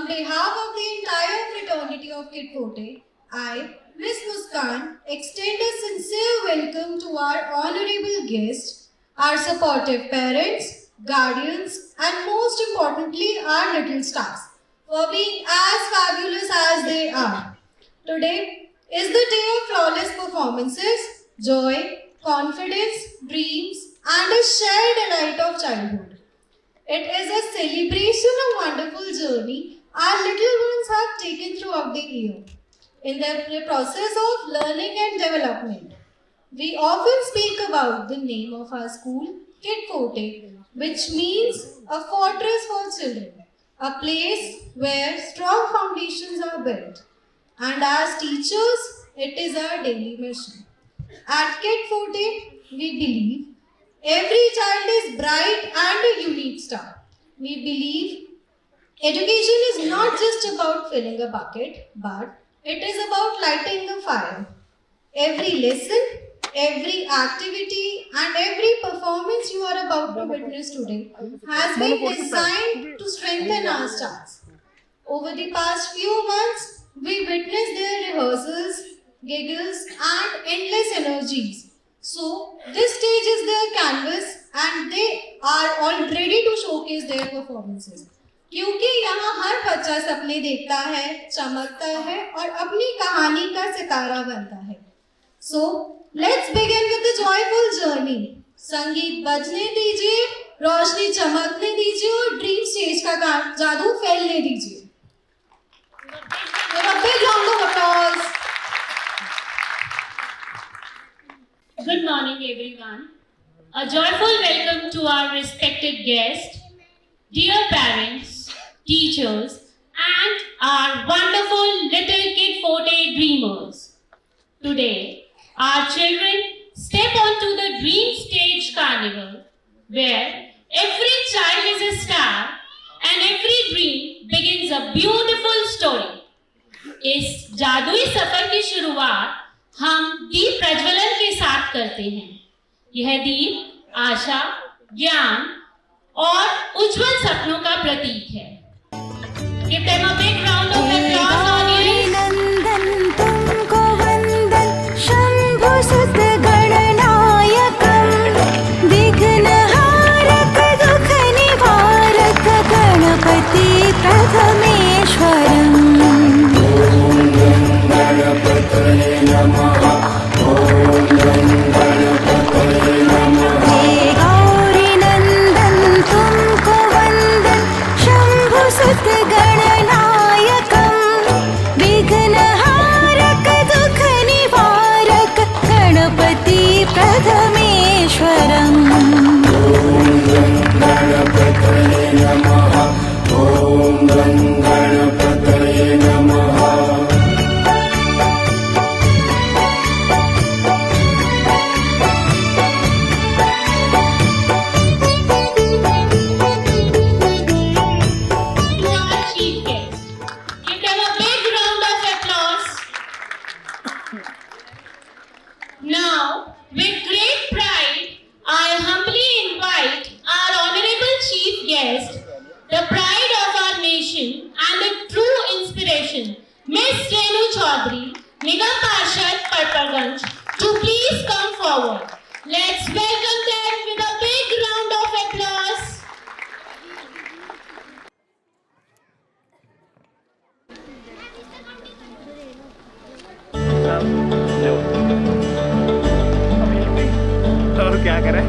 On behalf of the entire fraternity of Kid Forte, I, Miss Muskan, extend a sincere welcome to our honorable guests, our supportive parents, guardians, and most importantly, our little stars, for being as fabulous as they are. Today is the day of flawless performances, joy, confidence, dreams, and a shared delight of childhood. It is a celebration of wonderful journey our little ones have taken throughout the year in their process of learning and development. We often speak about the name of our school, Kid Forte, which means a fortress for children, a place where strong foundations are built. And as teachers, it is our daily mission. At Kid Forte, we believe every child is bright and a unique star. We believe education is not just about filling a bucket, but it is about lighting a fire. Every lesson, every activity, and every performance you are about to witness today has been designed to strengthen our stars. Over the past few months, we witnessed their rehearsals, giggles, and endless energies. So, this stage is their canvas and they are all ready to showcase their performances. क्योंकि यहाँ हर बच्चा सपने देखता है, चमकता है और अपनी कहानी का सितारा बनता है. So, let's begin with the joyful journey. संगीत बजने दीजिए, रोशनी चमकने दीजिए और ड्रीम स्टेज का जादू फैलने दीजिए. Give a big round of applause. Good morning, everyone. A joyful welcome to our respected guests, dear parents, teachers, and our wonderful little Kid Forte dreamers. Today, our children step onto the Dream Stage Carnival, where every child is a star and every dream begins a beautiful story. इस जादुई सफर की शुरुआत हम दीप प्रज्वलन के साथ करते हैं. यह दीप आशा, ज्ञान और उज्जवल सपनों का प्रतीक है. Give them a big round of applause, audience. नंदन तुमको वंदन शंभु सुत गणनायकम विघ्नहारक दुख निवारक गणपति प्रथमेश्वरम. गणपतये नमः. ओम गणपतये नमः. हे गौरी नंदन तुमको वंदन शंभु सुत गणनायकम विघ्नहारक दुख निवारक गणपति प्रथमेश्वरम. ओम गणपतये नमः. ओम गणपतये नमः. Now, with great pride, I humbly invite our honorable chief guest, the pride of our nation and the true inspiration, Miss Renu Chaudhary, Nigam Parshad, Parparganj, to please come forward. Let's welcome them with a big round of applause. और क्या करें?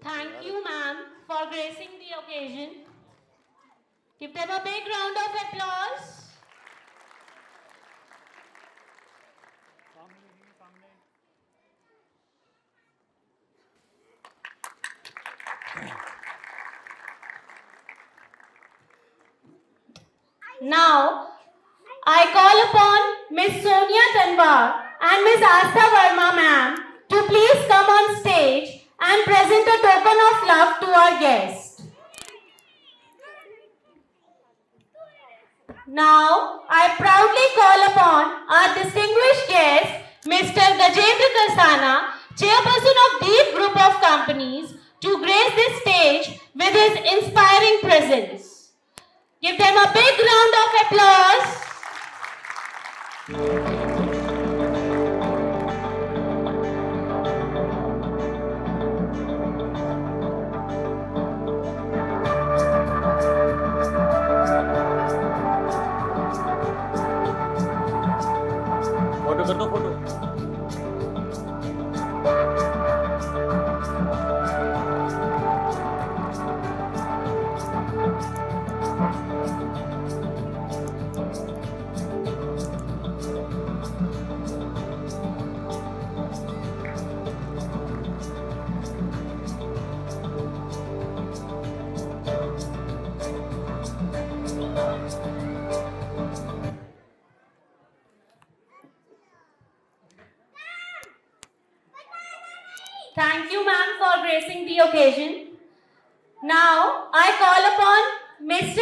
Thank you, ma'am, for gracing the occasion. Give them a big round of applause. Now, I call upon Miss Sonia Tanwar and Miss Astha Verma ma'am to please come on stage and present a token of love to our guest. Now, I proudly call upon our distinguished guest, Mr. Gajendra Karsana, chairperson of Deep Group of Companies, to grace this stage with his inspiring presence. Give them a big round of applause. Photo कर दो photo Thank you, ma'am, for gracing the occasion. Now, I call upon Miss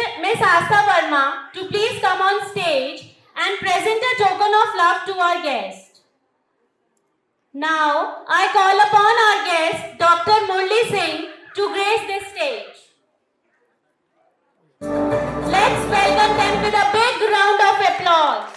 Astha Verma to please come on stage and present a token of love to our guest. Now, I call upon our guest, Dr. Murli Singh, to grace this stage. Let's welcome them with a big round of applause.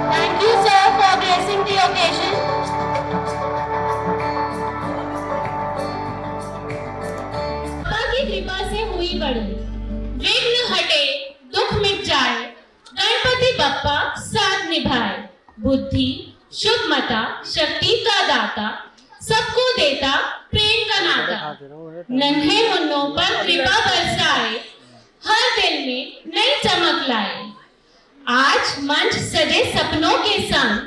Thank you, sir, for gracing the occasion. माता की कृपा से हुई बड़ी, विघ्न हटे, दुख मिट जाए, गणपति बप्पा साथ निभाए, बुद्धि, शुभमता, शक्ति का दाता, सबको देता प्रेम का नाता, नन्हे मुन्नों पर कृपा बरसाए, हर दिल में नई चमक लाए। आज मंच सजे सपनों के संग,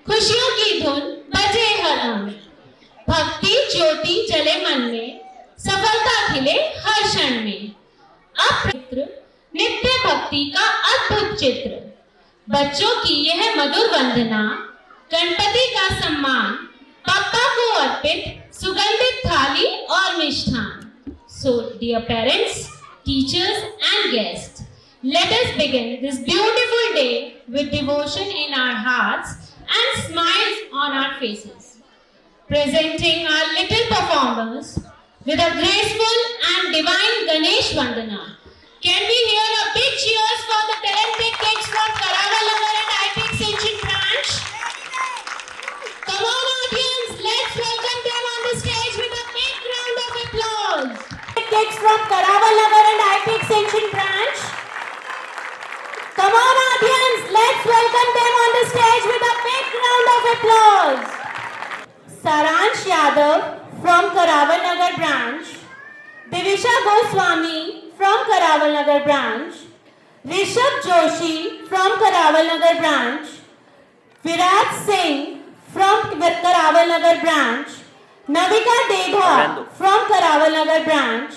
खुशियों की धुन बजे हर अंग, भक्ति ज्योति जले मन में, सफलता खिले हर क्षण में। अप्रत्र नित्य भक्ति का अद्भुत चित्र, बच्चों की यह मधुर वंदना, गणपति का सम्मान, पप्पा को अर्पित सुगंधित थाली और मिष्ठान। So, dear parents, teachers and guests, let us begin this beautiful day with devotion in our hearts and smiles on our faces. Presenting our little performers with a graceful and divine Ganesh Vandana. Can we hear a big cheers for the talented kids from Karaval Nagar and IP Extension branch? Come on audience, let's welcome them on the stage with a big round of applause. Kids from Karaval Nagar and IP Extension branch. Come on audience, let's welcome them on the stage with a big round of applause. Saransh Yadav from Karaval Nagar branch, Divisha Goswami from Karaval Nagar branch, Rishabh Joshi from Karaval Nagar branch, Virat Singh from Karaval Nagar branch, Navika Dedha from Karaval Nagar branch,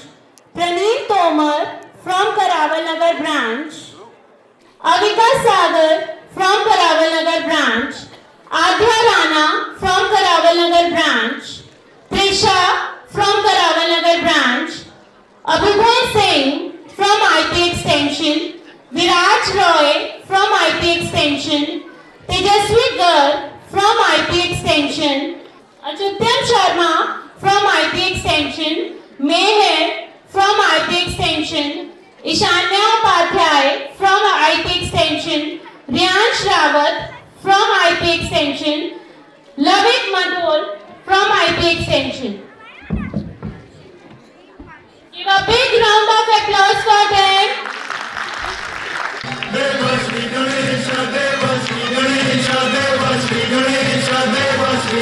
Praneet Tomar from Karaval Nagar branch, Avika Sagar from Karaval Nagar branch, Adhya Rana from Karaval Nagar branch, Trisha from Karaval Nagar branch, Abhibhay Singh from IP Extension, Viraj Roy from IP Extension, Tejaswi Garg from IP Extension, Achutyam Sharma from IP Extension, Meher from IP Extension, Ishanya Upadhyay from IP Extension, Riyansh Rawat from IP Extension, Lavik Madhur from IP Extension. Give a big round of applause for them. Devashri Ganesha, Devashri Ganesha, Devashri Ganesha, Devashri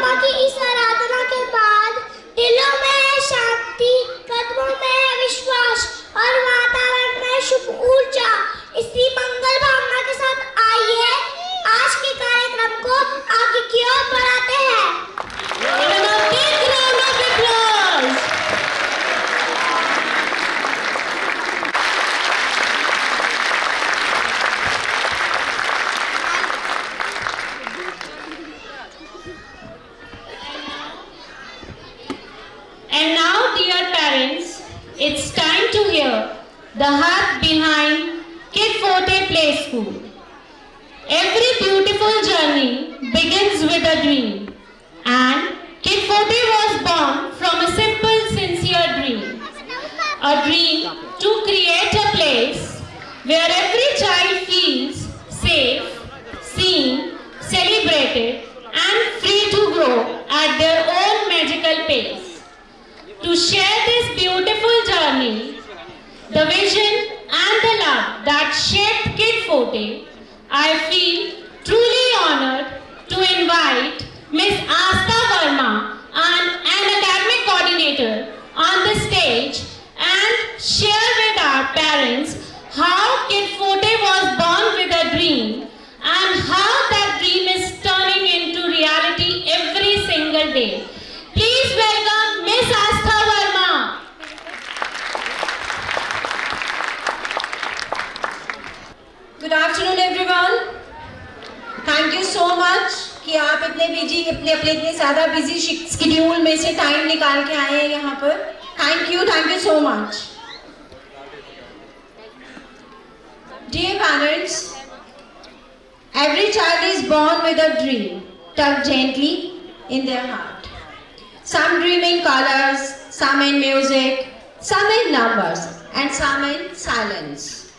बाबा की इस आराधना के बाद दिलों में है शांति, कदमों में है विश्वास और वातावरण में शुभ ऊर्जा। इसी मंगल भावना के साथ आइए आज के कार्यक्रम को आगे की ओर बढ़ाते हैं। Give a big round of applause. And now, dear parents, it's time to hear the heart behind Kid Forte Play School. Every beautiful journey begins with a dream, and Kid Forte was born from a simple, sincere dream. A dream to create a place where every child feels safe, seen, celebrated, and free to grow at their own magical pace. To share this beautiful journey, the vision and the love that shaped Kid Forte, I feel truly honored to invite Miss Asta Verma, an academic coordinator, on the stage and share with our parents how Kid Forte was born with a dream and how that dream is turning into reality every single day. Please welcome Miss Asta Verma. Good afternoon everyone. Thank you so much कि आप इतने इतने ज़्यादा busy schedule में से time निकाल के आए हैं यहाँ पर. Thank you so much. Dear parents, every child is born with a dream tucked gently in their heart. Some dream in colors, some in music, some in numbers, and some in silence.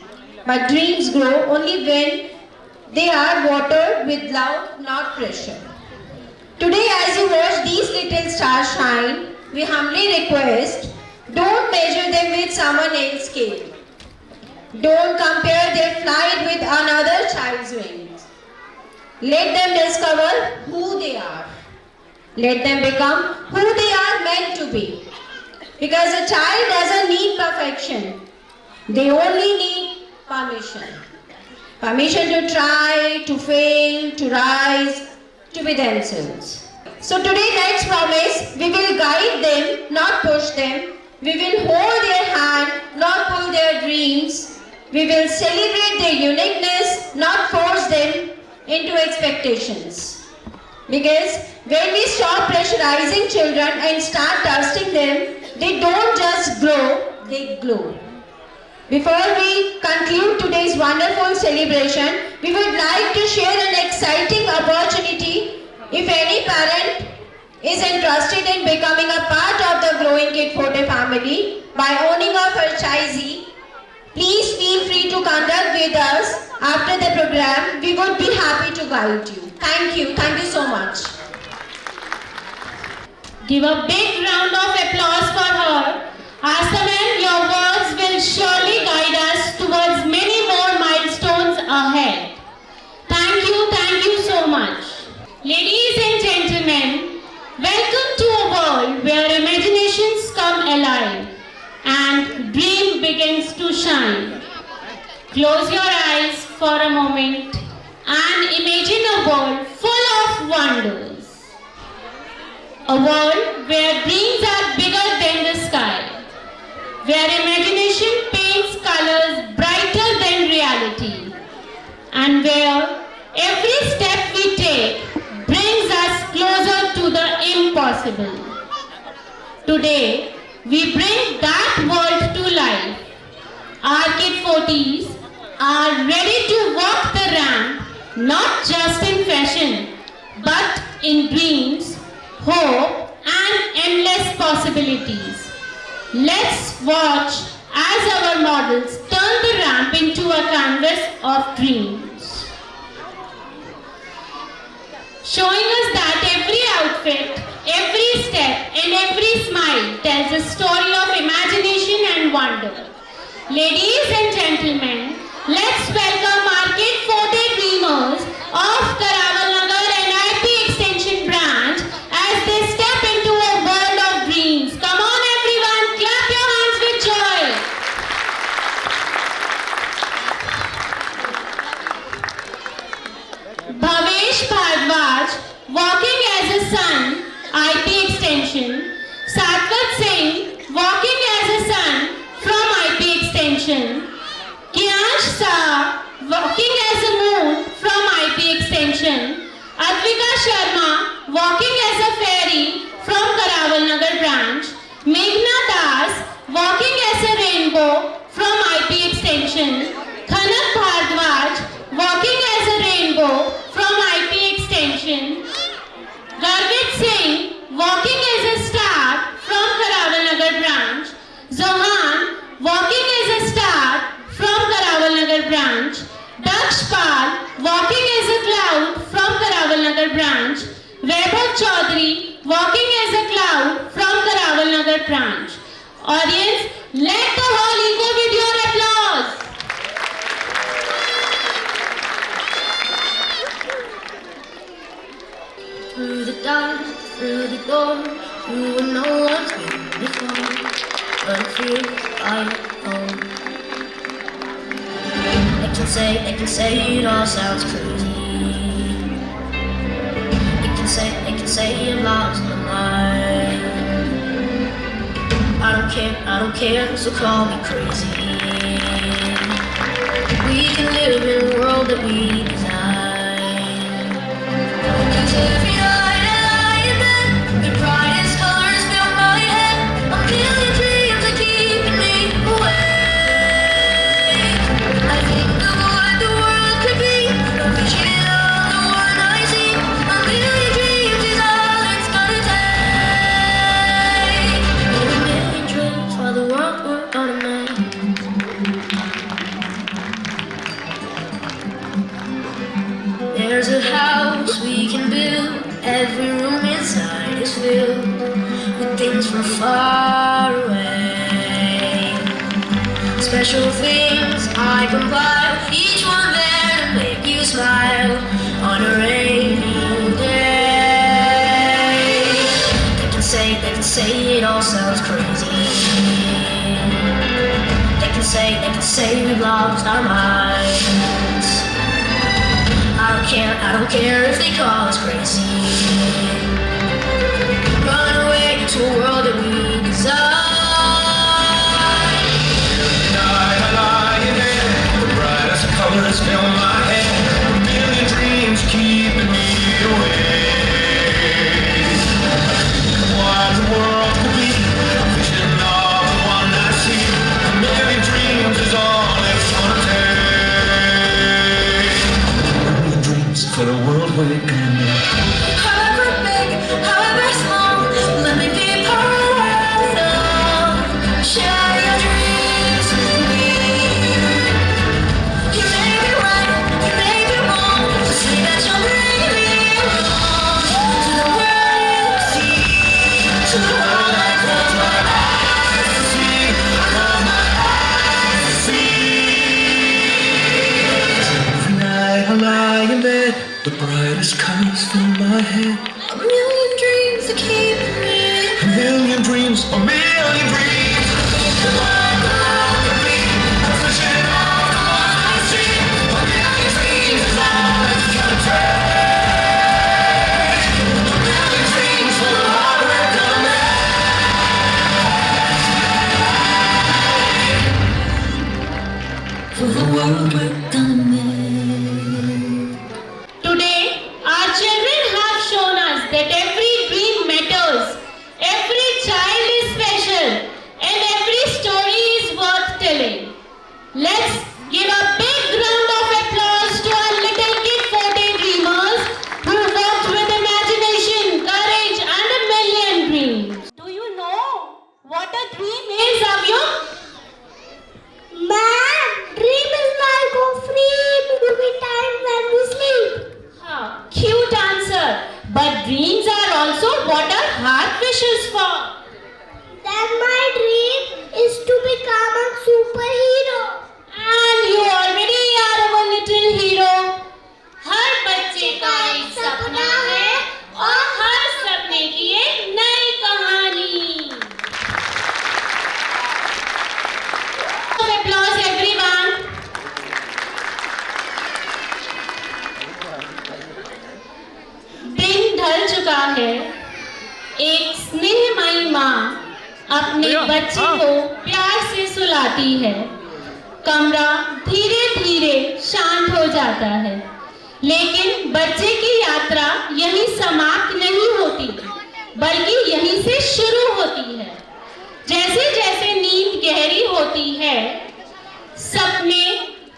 But dreams grow only when they are watered with love, not pressure. Today, as you watch these little stars shine, we humbly request, don't measure them with someone else's scale. Don't compare their flight with another child's wings. Let them discover who they are. Let them become who they are meant to be. Because a child doesn't need perfection. They only need permission. Permission to try, to fail, to rise, to be themselves. So today let's promise we will guide them, not push them. We will hold their hand, not pull their dreams. We will celebrate their uniqueness, not force them into expectations. Because when we stop pressurizing children and start trusting them, they don't just grow, they glow. Before we conclude today's wonderful celebration, we would like to share an exciting opportunity. If any parent is interested in becoming a part of the growing Kid Forte family by owning a franchisee, please feel free to contact with us after the program. We would be happy to guide you. Thank you so much. Give a big round of applause for her. Asta ma'am, your words will surely guide us towards many more milestones ahead. Thank you so much. Ladies and gentlemen, welcome to a world where imaginations come alive and dream begins to shine. Close your eyes for a moment and imagine a world full of wonders. A world where dreams are bigger than the sky, where imagination paints colors brighter than reality, and where every step we take brings us closer to the impossible. Today, we bring that world to life. Our Kid Fortes are ready to walk the ramp, not just in fashion, but in dreams, hope, and endless possibilities. Let's watch as our models turn the ramp into a canvas of dreams, showing us that every outfit, every step, and every smile tells a story of imagination and wonder. Ladies and gentlemen, let's welcome our Kid Forte dreamers of Karaval Nagar and IP Extension branch sun, IP Extension. Satwat Singh, walking as a sun from IP Extension. Kiyansh Shah, walking as a moon from IP Extension. Advika Sharma, walking as a fairy from Karawal Nagar branch. Meghna Das, walking as a rainbow from IP Extension. Khanak Bhardwaj, walking as a rainbow from IP Extension. Garvit Singh, walking as a star from Karawal Nagar branch. Zohan, walking as a star from Karawal Nagar branch. Daksh Pal, walking as a cloud from Karawal Nagar branch. Vaibhav Chaudhary, walking as a cloud from Karawal Nagar branch. Audience, let the hall echo with your applause. Through the dark, through the door, through where no one's been before, but it feels like home. They can say it all sounds crazy. They can say I've lost my mind. I don't care, so call me crazy. We can live in a world that we design. 'Cause every night I lie in bed, the brightest colors fill my head. A million dreams are keeping me awake. I think of what the world could be, a vision of the one I see. A million dreams is all it's gonna take. A million dreams for the world we're gonna make. There's a house we can build. Every room inside is filled with things from far away. Special things I compile, each one there to make you smile on a rainy day. They can say it all sounds crazy. They can say we've lost our minds. I don't care if they call us crazy. Run away to a world that we design. Night I lie in bed, the brightest colors fill my head. A million dreams keeping me awake. What the world could be, a vision of the one I see. A million dreams is all it's gonna take. For the world we're gonna make. However big, however small, let me be part of it all. Share your dreams with me. You may be right, you may be wrong, but say that you'll bring me along to the world you see, to the world I close my eyes to see, I close my eyes to see. Every night I lie in bed, the brightest colors fill my head. A million dreams are keeping me. A million dreams, a million dreams. The one the world could be, a vision of the one I see. A million dreams is all it's gonna take. A million dreams for the world we're gonna make. For the world we're gonna make. Today, our children have shown us that every dream matters, every child is special, and every story is worth telling. Let's give a big round of applause to our little Kid 40 dreamers who worked with imagination, courage, and a million dreams. Do you know what a dream is, Avyuk? Man, dream is like a free movie time when we sleep. Cute answer. But dreams are also what our heart wishes for. Then my dream is to become a superhero. And you already are our little hero. हर बच्चे का एक सपना है और हर सपने की एक नई कहानी. Applause everyone. दिन ढल चुका है. एक स्नेहमयी माँ अपने बच्चे को प्यार से सुलाती है। कमरा धीरे धीरे शांत हो जाता है, लेकिन बच्चे की यात्रा यहीं समाप्त नहीं होती, बल्कि यहीं से शुरू होती है। जैसे जैसे नींद गहरी होती है, सपने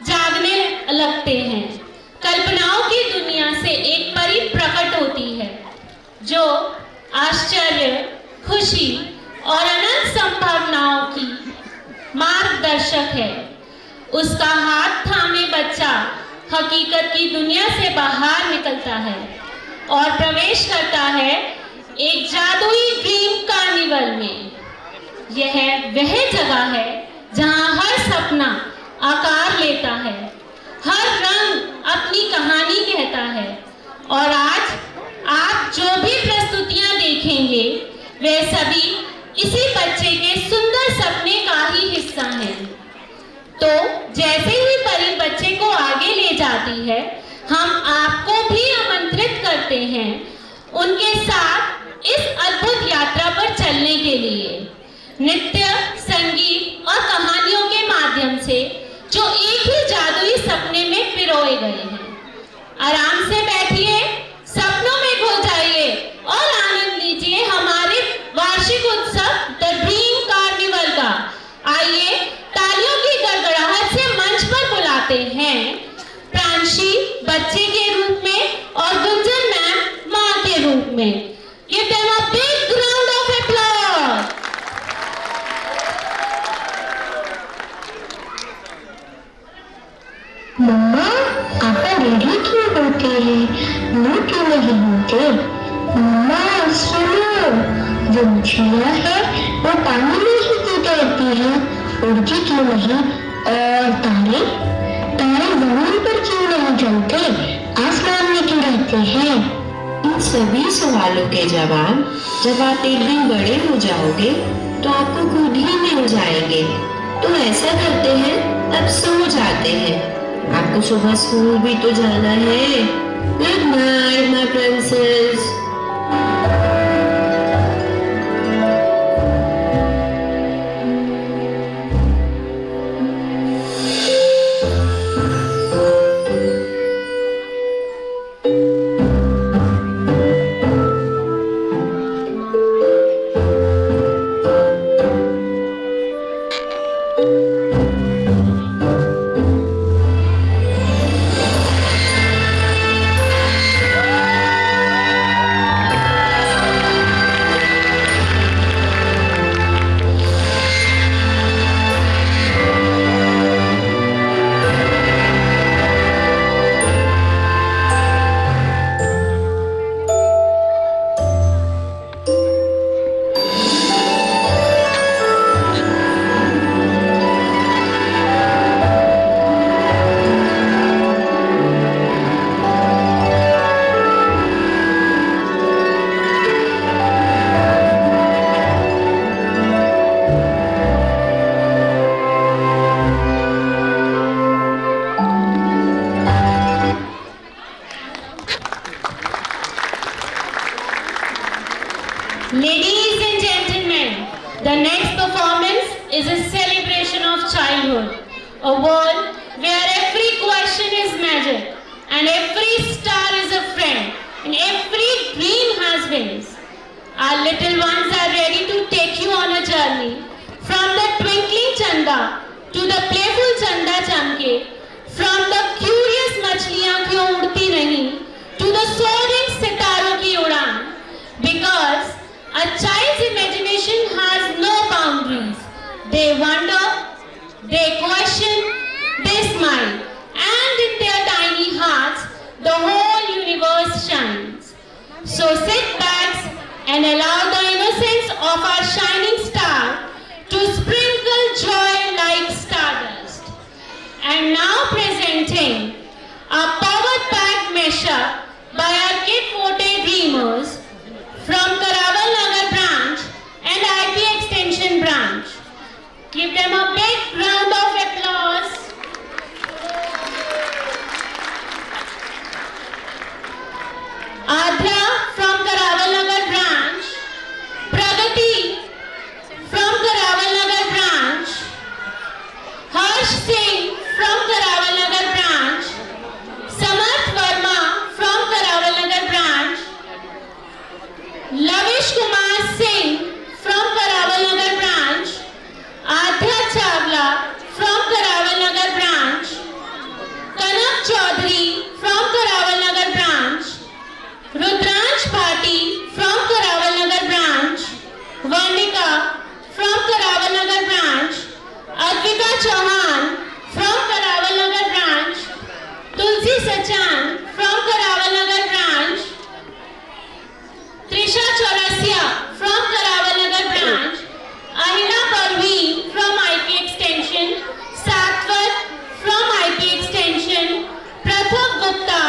जागने लगते हैं। कल्पनाओं की दुनिया से एक परी प्रकट होती है, जो आश्चर्य, खुशी और अनंत संभावनाओं की मार्गदर्शक है। उसका हाथ थामे बच्चा हकीकत की दुनिया से बाहर निकलता है और प्रवेश करता है एक जादुई ड्रीम कार्निवल में। यह वह जगह है जहां हर सपना आकार लेता है, हर रंग अपनी कहानी कहता है। और आज आप जो भी प्रस्तुतियां देखेंगे, वे सभी इसी बच्चे के सुंदर सपने का ही हिस्सा हैं। तो जैसे ही परी बच्चे को आगे ले जाती है, हम आपको भी आमंत्रित करते हैं उनके साथ इस अद्भुत यात्रा पर चलने के लिए। नृत्य, संगीत और कहानियों के माध्यम से जो एक ही जादुई सपने में पिरोए गए हैं। आराम से बैठिए, सपनों में खो जाइए और आनंद लीजिए हमारे वार्षिक उत्सव द ड्रीम कार्निवल का। आइए तालियों की गड़गड़ाहट से मंच पर बुलाते हैं प्रांशी बच्चे के रूप में और गुंजन मैम मां के रूप में। Give them a big round of applause. मम्मा, आप रेडी क्यों होते हैं? मुंह क्यों नहीं होते? मम्मा सुनो, जो मछलियाँ है वो पानी में ही क्यों तैरती है, उड़ती क्यों नहीं? और तारे जमीन पर क्यों नहीं चलते, आसमान में क्यों रहते हैं? इन सभी सवालों के जवाब जब आप एक दिन बड़े हो जाओगे तो आपको खुद ही मिल जाएंगे। तो ऐसा करते हैं, अब सो जाते हैं, आपको सुबह स्कूल भी तो जाना है। Good night my princess. Ladies and gentlemen, the next performance is a celebration of childhood, a world where every question is magic and every star is a friend and every dream has wings. Our little ones are ready to take you on a journey from the twinkling chanda to the playful chanda chamke, from the curious मछलियां क्यों उड़ती नहीं to the soaring सितारों की उड़ान. Because a child's imagination has no boundaries. They wonder, they question, they smile, and in their tiny hearts, the whole universe shines. So sit back and allow the innocence of our shining star to sprinkle joy like stardust. And now presenting a power-packed mashup by our Kid Forte Dreamers from Karawal Nagar branch and IP Extension branch. Give them a big round of applause. Adra from Karawal Nagar branch Lavish Kumar Singh from Karawal Nagar branch, Adhya Chawla from Karawal Nagar branch, Kanak Chaudhary from Karawal Nagar branch, Rudransh Bhati from Karawal Nagar branch, Varnika from Karawal Nagar branch, Advika Chauhan from Karawal Nagar branch, Tulsi Sachan from Karawal Nagar branch, Trisha Chaurasia from Karawal Nagar branch, Ahina Parveen from IP Extension, Satwat from IP Extension, Prathav Gupta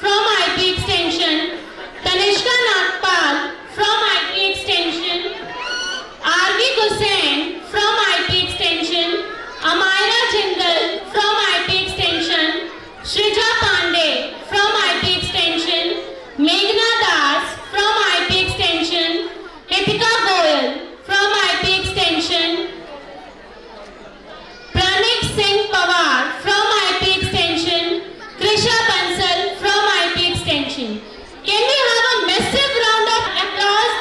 from IP Extension, Tanishka Nagpal from IP Extension, Arvi Hussain from IP Extension, Amaira Jindal from IP Extension, Shrija Pandey from IP Extension, Meghna Das from IP Extension, Hitika Goyal from IP Extension, Pranik Singh Pawar from IP Extension, Krisha Bansal from IP Extension. Can we have a massive round of applause?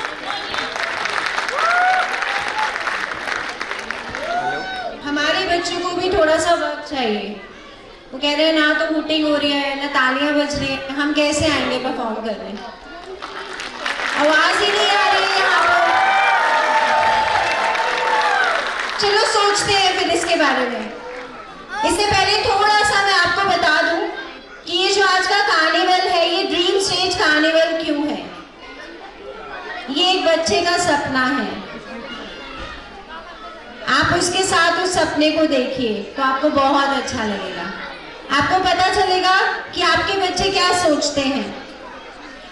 हमारे बच्चों को भी थोड़ा सा वक्त चाहिए। वो कह रहे हैं ना तो हूटिंग हो रही है ना तालियां बज रही हैं, हम कैसे आएंगे परफॉर्म करने? आवाज ही नहीं आ रही है यहाँ पर। चलो सोचते हैं फिर इसके बारे में। इससे पहले थोड़ा सा मैं आपको बता दूं कि ये जो आज का कार्निवल है ये ड्रीम स्टेज कार्निवल क्यों है। ये एक बच्चे का सपना है। आप उसके साथ उस सपने को देखिए तो आपको बहुत अच्छा लगेगा। आपको पता चलेगा कि आपके बच्चे क्या सोचते हैं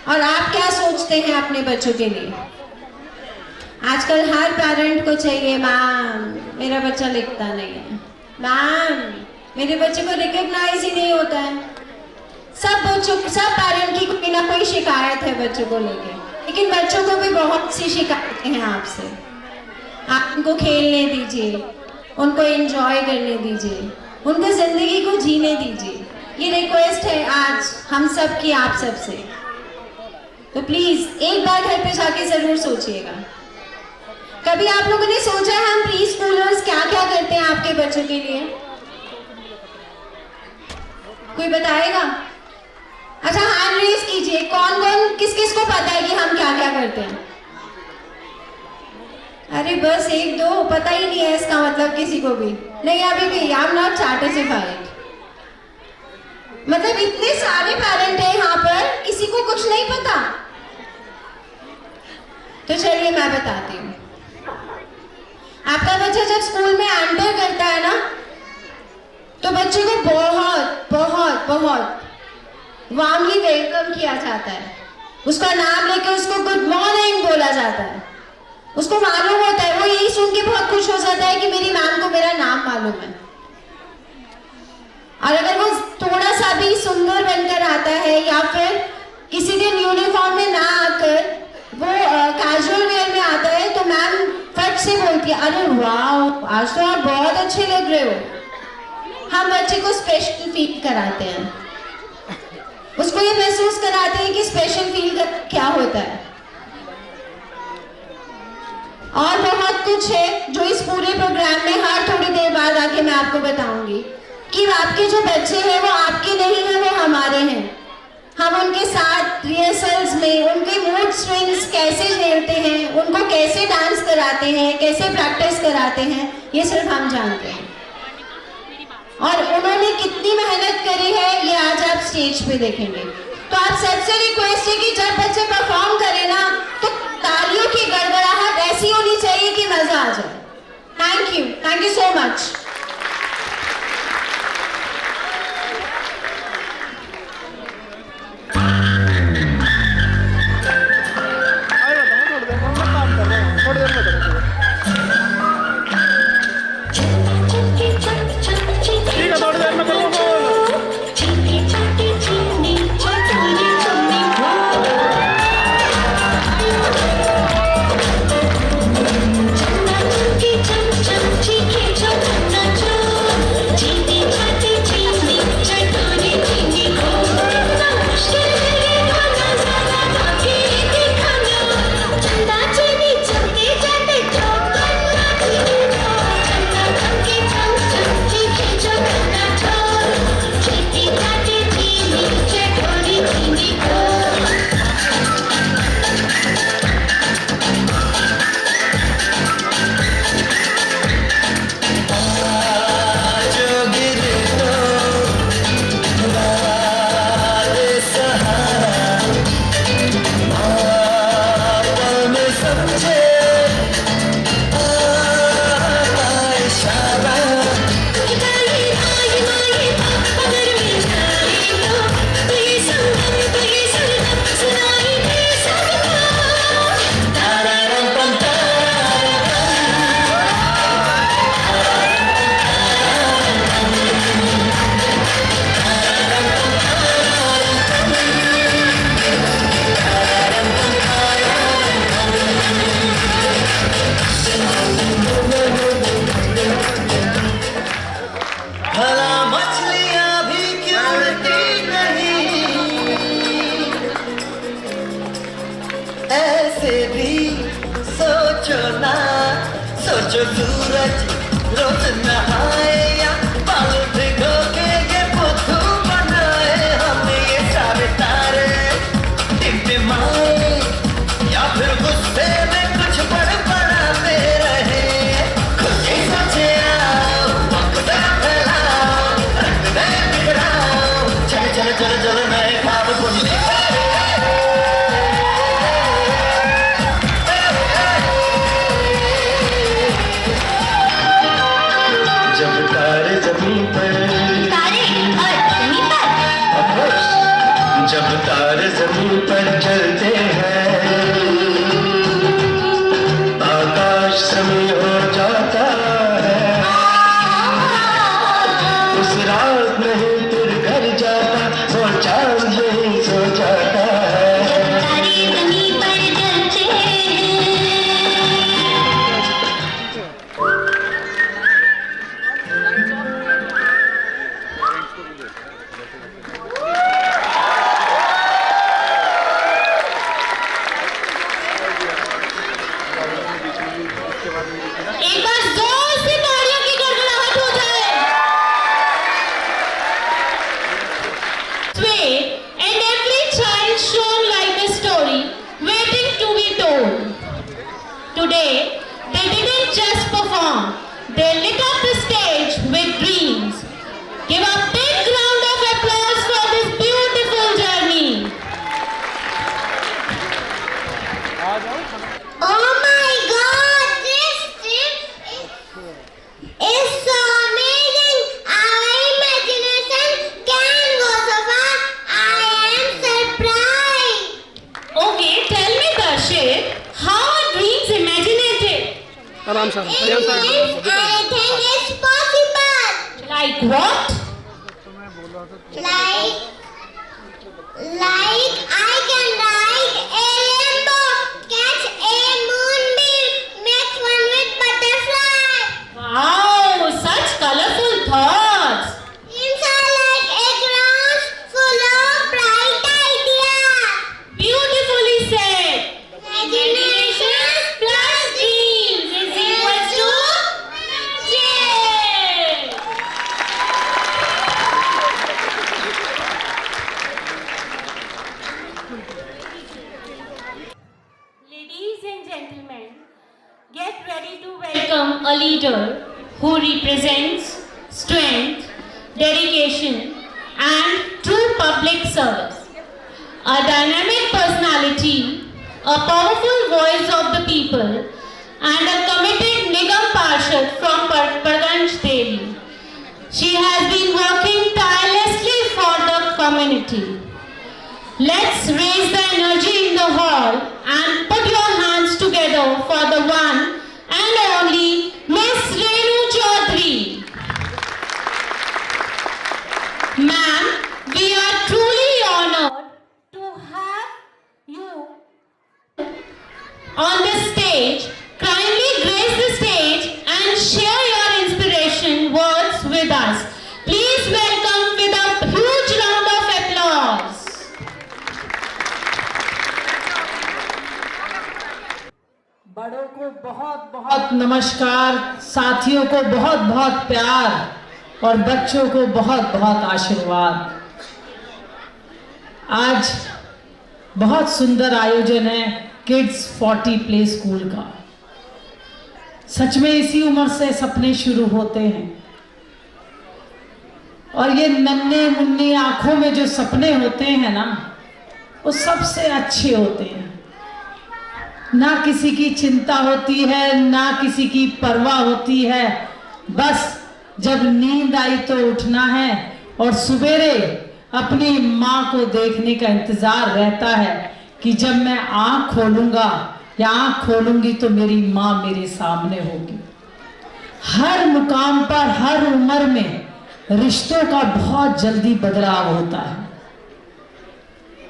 और आप क्या सोचते हैं अपने बच्चों के लिए। आजकल हर पेरेंट को चाहिए, मैम मेरा बच्चा लिखता नहीं है, मैम मेरे बच्चे को रिकॉग्नाइज ही नहीं होता है। सब पेरेंट की कोई ना कोई शिकायत है बच्चों को लेके, लेकिन बच्चों को भी बहुत सी शिकायतें हैं आपसे। आप उनको खेलने दीजिए, उनको एंजॉय करने दीजिए, उनको जिंदगी को जीने दीजिए। ये रिक्वेस्ट है आज हम सब की आप सब से। तो प्लीज एक बार घर पे जाके जरूर सोचिएगा। कभी आप लोगों ने सोचा है हम प्री स्कूलर्स क्या क्या करते हैं आपके बच्चों के लिए? कोई बताएगा? अच्छा हैंड रेज कीजिए, कौन कौन किस किस को पता है कि हम क्या क्या करते हैं? अरे बस एक दो, पता ही नहीं है इसका मतलब किसी को भी नहीं। अभी भी आई एम नॉट सैटिस्फाइड। मतलब इतने सारे पेरेंट हैं यहाँ पर, किसी को कुछ नहीं पता। तो चलिए मैं बताती हूँ। आपका बच्चा जब स्कूल में एंटर करता है ना तो बच्चे को बहुत बहुत बहुत वार्मली वेलकम किया जाता है। उसका नाम लेके उसको गुड मॉर्निंग बोला जाता है। उसको मालूम होता है, वो यही सुन के बहुत खुश हो जाता है कि मेरी मैम को मेरा नाम मालूम है। और अगर वो थोड़ा सा भी सुंदर बनकर आता है या फिर किसी दिन यूनिफॉर्म में ना आकर वो कैजुअल वेयर में आता है तो मैम फट से बोलती है, अरे वाह आज तो आप बहुत अच्छे लग रहे हो। हम बच्चे को स्पेशल फील कराते हैं, उसको ये महसूस कराते हैं कि स्पेशल फील क्या होता है। और बहुत कुछ है जो इस पूरे प्रोग्राम में हर थोड़ी देर बाद आके मैं आपको बताऊंगी कि आपके जो बच्चे हैं वो आपके नहीं हैं, वो हमारे हैं। हम उनके साथ रिहर्सल्स में उनके मूड स्विंग्स कैसे झेलते हैं, उनको कैसे डांस कराते हैं, कैसे प्रैक्टिस कराते हैं, ये सिर्फ हम जानते हैं। और उन्होंने कितनी मेहनत करी है ये आज आप स्टेज पे देखेंगे। तो आप सबसे रिक्वेस्ट है कि जब बच्चे परफॉर्म करें ना तो तालियों की गड़गड़ाहट ऐसी होनी चाहिए कि मजा आ जाए। Thank you so much. Chum chum chum chum chum chum chum chum जो सूरज रोज नहाए या बाल भिगो के ये बुद्धू बनाए, हमें ये सारे तारे टिमटिमाए या फिर गुस्से में कुछ बड़बड़ाते रहे। खुद ही सोचे आओ, वक्त फैलाओ, रंग दे बिखराओ, चल चल चल चल नए ख्वाब बुनने। जब तारे जमीन पर जब तारे जमीन पर चलते हैं, आकाश समय हो जाता है। उस रात नहीं फिर घर जाता, वो चांद नहीं सो जाता है। एक बार जोर से तालियों की गड़गड़ाहट हो जाए। Sweet and every child shown like a story waiting to be told. Today they didn't just perform, they lit up the stage with dreams. Give a big round of applause for this beautiful journey. Oh my God, this is so amazing. Our imagination can go so far. I am surprised. Okay, tell me Darshit, how are dreams imaginated? I think it's possible. Like what? Like I can ride a rainbow, catch a moonbeam, make fun with butterfly. Wow, such colorful thoughts. Dreams are like a ground full of bright ideas. Beautifully said. Imagination plus dreams is equals to magic. Ladies and gentlemen, get ready to welcome a leader who represents strength, dedication, and true public service. A dynamic personality, a powerful voice of the people, and a committed Nigam Parshad from Parganj Devi. She has been working tirelessly for the community. Let's raise the energy in the hall and put your hands together for the one and only Miss Renu Chaudhary. Ma'am, we are truly honored to have you on this stage. Kindly grace the stage and share your inspiration words with us. Please welcome with a huge round of applause. बड़ों को बहुत बहुत नमस्कार, साथियों को बहुत बहुत प्यार और बच्चों को बहुत बहुत आशीर्वाद। आज बहुत सुंदर आयोजन है किड्स 40 प्ले स्कूल का। सच में इसी उम्र से सपने शुरू होते हैं और ये नन्हे मुन्ने आंखों में जो सपने होते हैं ना, वो सबसे अच्छे होते हैं। ना किसी की चिंता होती है, ना किसी की परवाह होती है। बस जब नींद आई तो उठना है और सवेरे अपनी माँ को देखने का इंतजार रहता है कि जब मैं आँख खोलूंगा या आँख खोलूंगी तो मेरी माँ मेरे सामने होगी। हर मुकाम पर, हर उम्र में रिश्तों का बहुत जल्दी बदलाव होता है।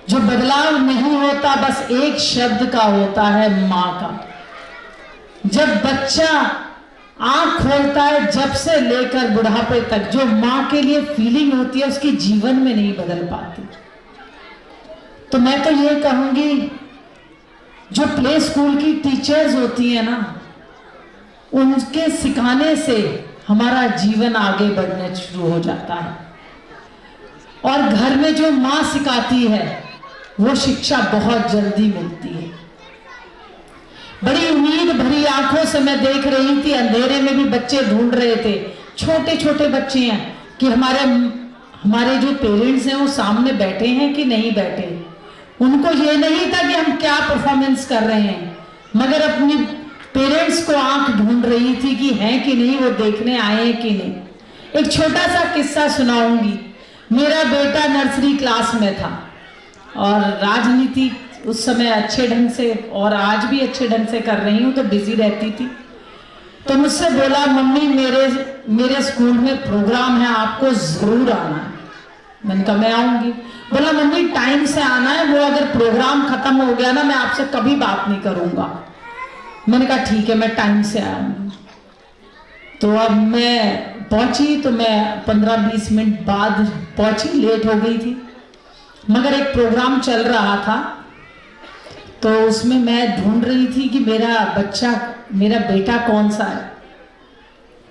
जो बदलाव नहीं होता बस एक शब्द का होता है, माँ का। जब बच्चा आंख खोलता है, जब से लेकर बुढ़ापे तक जो माँ के लिए फीलिंग होती है उसकी जीवन में नहीं बदल पाती। तो मैं तो ये कहूंगी, जो प्ले स्कूल की टीचर्स होती है ना, उनके सिखाने से हमारा जीवन आगे बढ़ने शुरू हो जाता है। और घर में जो माँ सिखाती है वो शिक्षा बहुत जल्दी मिलती है। बड़ी उम्मीद भरी आंखों से मैं देख रही थी, अंधेरे में भी बच्चे ढूंढ रहे थे, छोटे छोटे बच्चे हैं, कि हमारे जो पेरेंट्स हैं वो सामने बैठे हैं कि नहीं बैठे। उनको ये नहीं था कि हम क्या परफॉर्मेंस कर रहे हैं, मगर अपनी पेरेंट्स को आंख ढूंढ रही थी कि हैं कि नहीं, वो देखने आए हैं कि नहीं। एक छोटा सा किस्सा सुनाऊंगी। मेरा बेटा नर्सरी क्लास में था और राजनीति उस समय अच्छे ढंग से, और आज भी अच्छे ढंग से कर रही हूँ, तो बिजी रहती थी। तो मुझसे बोला, मम्मी मेरे स्कूल में प्रोग्राम है, आपको जरूर आना है। मैंने कहा मैं आऊंगी। बोला मम्मी टाइम से आना है, वो अगर प्रोग्राम खत्म हो गया ना मैं आपसे कभी बात नहीं करूंगा। मैंने कहा ठीक है, मैं टाइम से आऊंगी। तो अब मैं पहुंची, तो मैं 15-20 मिनट बाद पहुंची, लेट हो गई थी, मगर एक प्रोग्राम चल रहा था, तो उसमें मैं ढूंढ रही थी कि मेरा बेटा कौन सा है।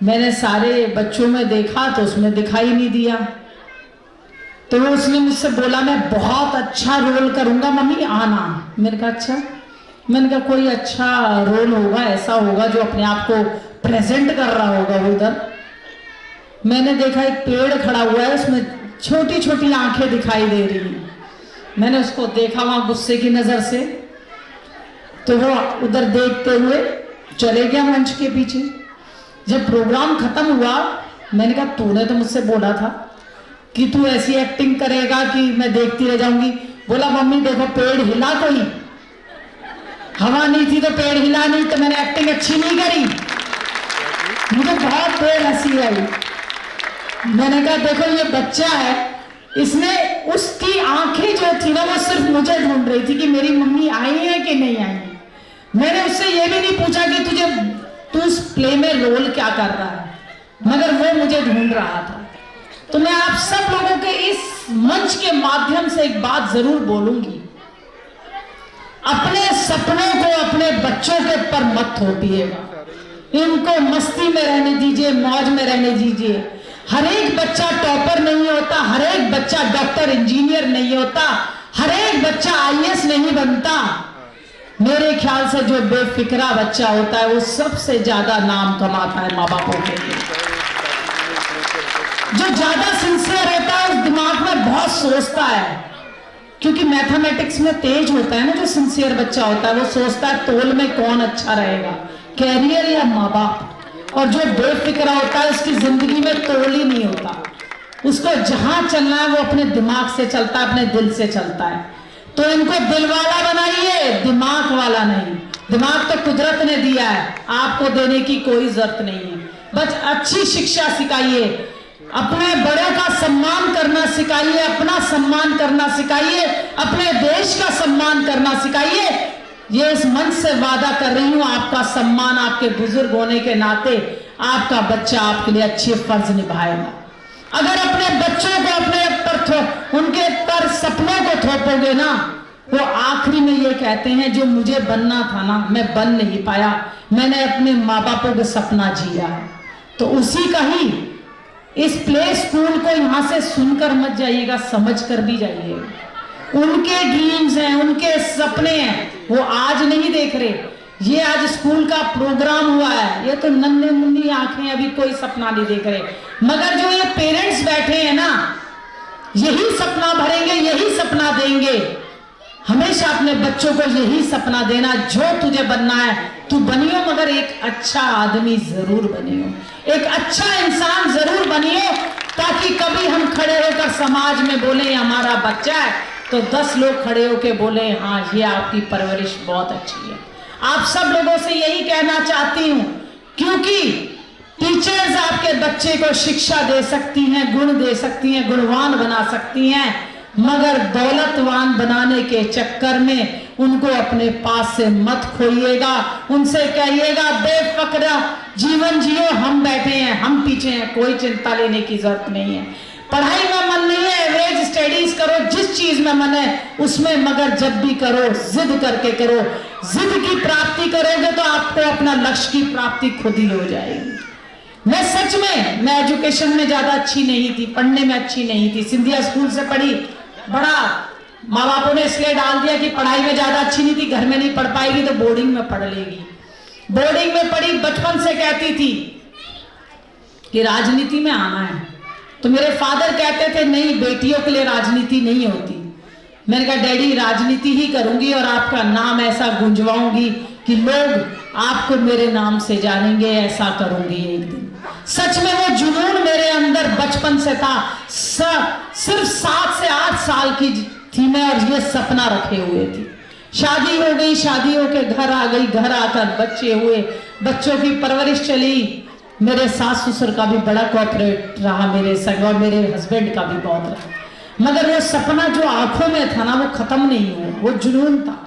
मैंने सारे बच्चों में देखा तो उसमें दिखाई नहीं दिया। तो उसने मुझसे बोला मैं बहुत अच्छा रोल करूंगा मम्मी, आना। मैंने कहा अच्छा। मैंने कहा कोई अच्छा रोल होगा, ऐसा होगा जो अपने आप को प्रेजेंट कर रहा होगा उधर। मैंने देखा एक पेड़ खड़ा हुआ है, उसमें छोटी छोटी आंखें दिखाई दे रही हैं। मैंने उसको देखा वहां गुस्से की नजर से, तो वो उधर देखते हुए चले गया मंच के पीछे। जब प्रोग्राम खत्म हुआ, मैंने कहा तूने तो मुझसे बोला था कि तू ऐसी एक्टिंग करेगा कि मैं देखती रह जाऊंगी। बोला मम्मी देखो पेड़ हिला, कोई हवा नहीं थी तो पेड़ हिला नहीं, तो मैंने एक्टिंग अच्छी नहीं करी। मुझे बहुत देर हंसी आई। मैंने कहा देखो ये बच्चा है, इसने उसकी आंखें जो थी ना वो सिर्फ मुझे ढूंढ रही थी कि मेरी मम्मी आई है कि नहीं आई है। मैंने उससे ये भी नहीं पूछा कि तू इस प्ले में रोल क्या कर रहा है, मगर वो मुझे ढूंढ रहा था। तो मैं आप सब लोगों के इस मंच के माध्यम से एक बात जरूर बोलूंगी, अपने सपनों को अपने बच्चों के ऊपर मत थोपिएगा, इनको मस्ती में रहने दीजिए, मौज में रहने दीजिए। हर एक बच्चा टॉपर नहीं होता, हर एक बच्चा डॉक्टर इंजीनियर नहीं होता, हर एक बच्चा आईएएस नहीं बनता। मेरे ख्याल से जो बेफिक्रा बच्चा होता है वो सबसे ज्यादा नाम कमाता है माँ बापों के लिए। जो ज्यादा सिंसियर होता है उस दिमाग में बहुत सोचता है, क्योंकि मैथमेटिक्स में तेज होता है ना। जो सिंसियर बच्चा होता है वो सोचता है तोल में कौन अच्छा रहेगा, कैरियर या माँ बाप। और जो बेफिक्रा होता है उसकी जिंदगी में तोल ही नहीं होता, उसको जहां चलना है वो अपने दिमाग से चलता है, अपने दिल से चलता है। तो इनको दिल वाला बनाइए, दिमाग वाला नहीं। दिमाग तो कुदरत ने दिया है, आपको देने की कोई जरूरत नहीं है। बस अच्छी शिक्षा सिखाइए, अपने बड़ों का सम्मान करना सिखाइए, अपना सम्मान करना सिखाइए, अपने देश का सम्मान करना सिखाइए। ये इस मंच से वादा कर रही हूं, आपका सम्मान, आपके बुजुर्ग होने के नाते आपका बच्चा आपके लिए अच्छे फर्ज निभाएगा। अगर अपने बच्चों को अपने उनके पर सपनों को थोपोगे ना, वो आखिरी में ये कहते हैं जो मुझे बनना था ना मैं बन नहीं पाया, मैंने अपने माँ बापों का सपना जिया है। तो उसी का ही इस प्ले स्कूल को यहाँ से सुनकर मत जाइएगा, समझ कर भी जाइएगा। उनके ड्रीम्स हैं, उनके सपने हैं, वो आज नहीं देख रहे। ये आज स्कूल का प्रोग्राम हुआ है, ये तो नन्हे मुन्नी आंखें, अभी कोई सपना नहीं देख रहे। मगर जो ये पेरेंट्स बैठे हैं ना, यही सपना भरेंगे, यही सपना देंगे। हमेशा अपने बच्चों को यही सपना देना, जो तुझे बनना है तू बनियो, मगर एक अच्छा आदमी जरूर बनियो, एक अच्छा इंसान जरूर बनियो, ताकि कभी हम खड़े होकर समाज में बोले हमारा बच्चा है, तो 10 लोग खड़े होकर बोले हाँ ये आपकी परवरिश बहुत अच्छी है। आप सब लोगों से यही कहना चाहती हूँ, क्योंकि टीचर्स आपके बच्चे को शिक्षा दे सकती हैं, गुण दे सकती हैं, गुणवान बना सकती हैं, मगर दौलतवान बनाने के चक्कर में उनको अपने पास से मत खोइएगा। उनसे कहिएगा बेफिक्र जीवन जियो, हम बैठे हैं, हम पीछे हैं, कोई चिंता लेने की जरूरत नहीं है। पढ़ाई में मन नहीं है, एवरेज स्टडीज करो, जिस चीज में मन है उसमें, मगर जब भी करो जिद करके करो। जिद की प्राप्ति करोगे तो आप आपको अपना लक्ष्य की प्राप्ति खुद ही हो जाएगी। मैं सच में, मैं एजुकेशन में ज्यादा अच्छी नहीं थी, पढ़ने में अच्छी नहीं थी, सिंधिया स्कूल से पढ़ी, बड़ा माँ बापों ने इसलिए डाल दिया कि पढ़ाई में ज्यादा अच्छी नहीं थी, घर में नहीं पढ़ पाएगी तो बोर्डिंग में पढ़ लेगी। बोर्डिंग में पढ़ी, बचपन से कहती थी कि राजनीति में आना है, तो मेरे फादर कहते थे नहीं, बेटियों के लिए राजनीति नहीं होती। मैंने कहा डैडी राजनीति ही करूंगी और आपका नाम ऐसा गुंजवाऊंगी कि लोग आपको मेरे नाम से जानेंगे, ऐसा करूंगी एक दिन। सच में वो जुनून मेरे अंदर बचपन से था। सिर्फ 7 से 8 साल की थी मैं और ये सपना रखे हुए थी। शादी हो गई, शादी होके घर आ गई, घर आकर बच्चे हुए, बच्चों की परवरिश चली। मेरे सास ससुर का भी बड़ा कोऑपरेट रहा मेरे संग और मेरे हस्बैंड का भी बहुत रहा, मगर वो सपना जो आंखों में था ना वो खत्म नहीं हुआ, वो जुनून था।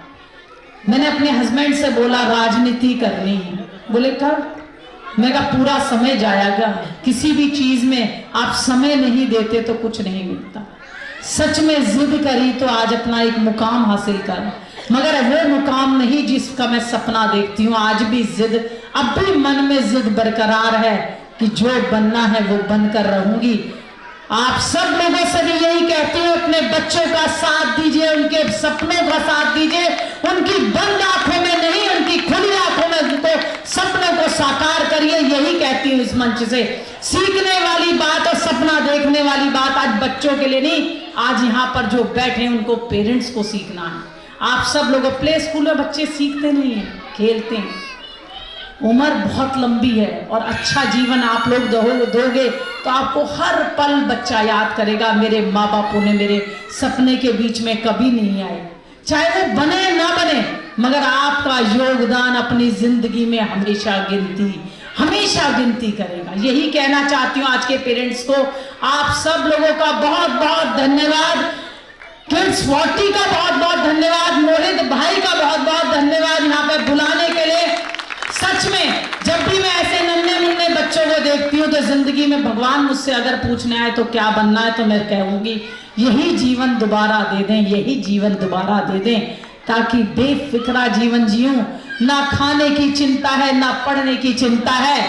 मैंने अपने हस्बैंड से बोला राजनीति करनी है, बोले कर। मैं कहा पूरा समय जाएगा, किसी भी चीज में आप समय नहीं देते तो कुछ नहीं मिलता। सच में जिद करी तो आज अपना एक मुकाम हासिल कर, मगर वो मुकाम नहीं जिसका मैं सपना देखती हूँ। आज भी जिद, अब भी मन में जिद बरकरार है कि जो बनना है वो बनकर रहूंगी। आप सब लोगों से भी यही कहती हूँ, अपने बच्चों का साथ दीजिए, उनके सपनों का साथ दीजिए, उनकी बंद आंखों में नहीं, उनकी खुली आंखों में उनको सपनों को साकार करिए। यही कहती हूँ इस मंच से। सीखने वाली बात और सपना देखने वाली बात आज बच्चों के लिए नहीं, आज यहाँ पर जो बैठे हैं उनको पेरेंट्स को सीखना है। आप सब लोग प्ले स्कूल में बच्चे सीखते नहीं है, खेलते हैं। उम्र बहुत लंबी है और अच्छा जीवन आप लोग दोगे तो आपको हर पल बच्चा याद करेगा, मेरे माँ बापों ने मेरे सपने के बीच में कभी नहीं आए, चाहे वो बने ना बने, मगर आपका योगदान अपनी जिंदगी में हमेशा गिनती करेगा। यही कहना चाहती हूँ आज के पेरेंट्स को। आप सब लोगों का बहुत बहुत धन्यवाद, किड्स 40 का बहुत बहुत धन्यवाद, मोहित भाई का बहुत बहुत धन्यवाद यहाँ पे बुलाने के लिए। सच में जब भी मैं ऐसे नन्हे मुन्ने बच्चों को देखती हूँ तो जिंदगी में भगवान मुझसे अगर पूछना है तो क्या बनना है तो मैं कहूंगी यही जीवन दोबारा दे दें, यही जीवन दोबारा दे दें, ताकि बेफिक्रा जीवन जीऊं। ना खाने की चिंता है, ना पढ़ने की चिंता है,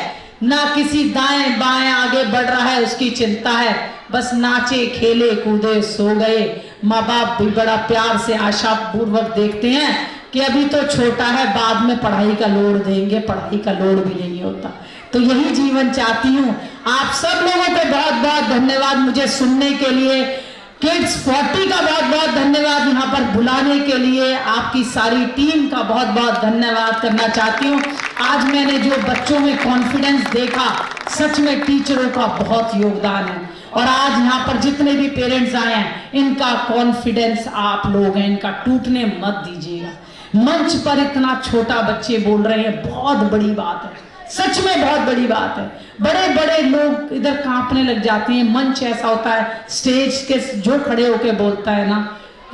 ना किसी दाएं बाएं आगे बढ़ रहा है उसकी चिंता है, बस नाचे खेले कूदे सो गए। माँ बाप भी बड़ा प्यार से आशा पूर्वक देखते हैं कि अभी तो छोटा है, बाद में पढ़ाई का लोड देंगे, पढ़ाई का लोड भी नहीं होता। तो यही जीवन चाहती हूँ। आप सब लोगों को बहुत बहुत धन्यवाद मुझे सुनने के लिए। किड्स 40 का बहुत बहुत धन्यवाद यहाँ पर बुलाने के लिए। आपकी सारी टीम का बहुत बहुत धन्यवाद करना चाहती हूँ। आज मैंने जो बच्चों में कॉन्फिडेंस देखा, सच में टीचरों का बहुत योगदान है। और आज यहाँ पर जितने भी पेरेंट्स आए हैं, इनका कॉन्फिडेंस आप लोग हैं, इनका टूटने मत दीजिएगा। मंच पर इतना छोटा बच्चे बोल रहे हैं, बहुत बड़ी बात है, सच में बहुत बड़ी बात है। बड़े बड़े लोग इधर कांपने लग जाते हैं। मंच ऐसा होता है, स्टेज के जो खड़े होके बोलता है ना,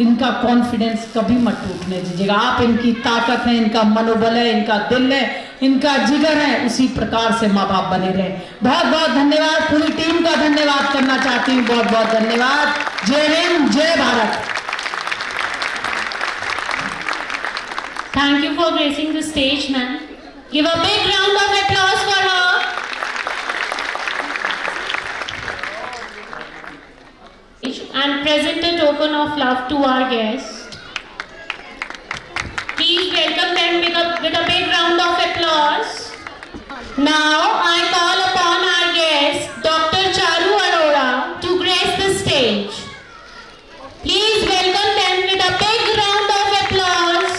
इनका कॉन्फिडेंस कभी मत टूटने दीजिएगा। आप इनकी ताकत है, इनका मनोबल है, इनका दिल है, इनका जिगर है, उसी प्रकार से माँ बाप बने रहे। बहुत बहुत धन्यवाद, पूरी टीम का धन्यवाद करना चाहती हूँ। बहुत बहुत धन्यवाद। जय हिंद, जय Bharat. Thank you for gracing the stage, ma'am. Give a big round of applause for her. And present a token of love to our guests. Please welcome them with a big round of applause. Now I call upon our guest, Dr. Charu Arora, to grace the stage. Please welcome them with a big round of applause.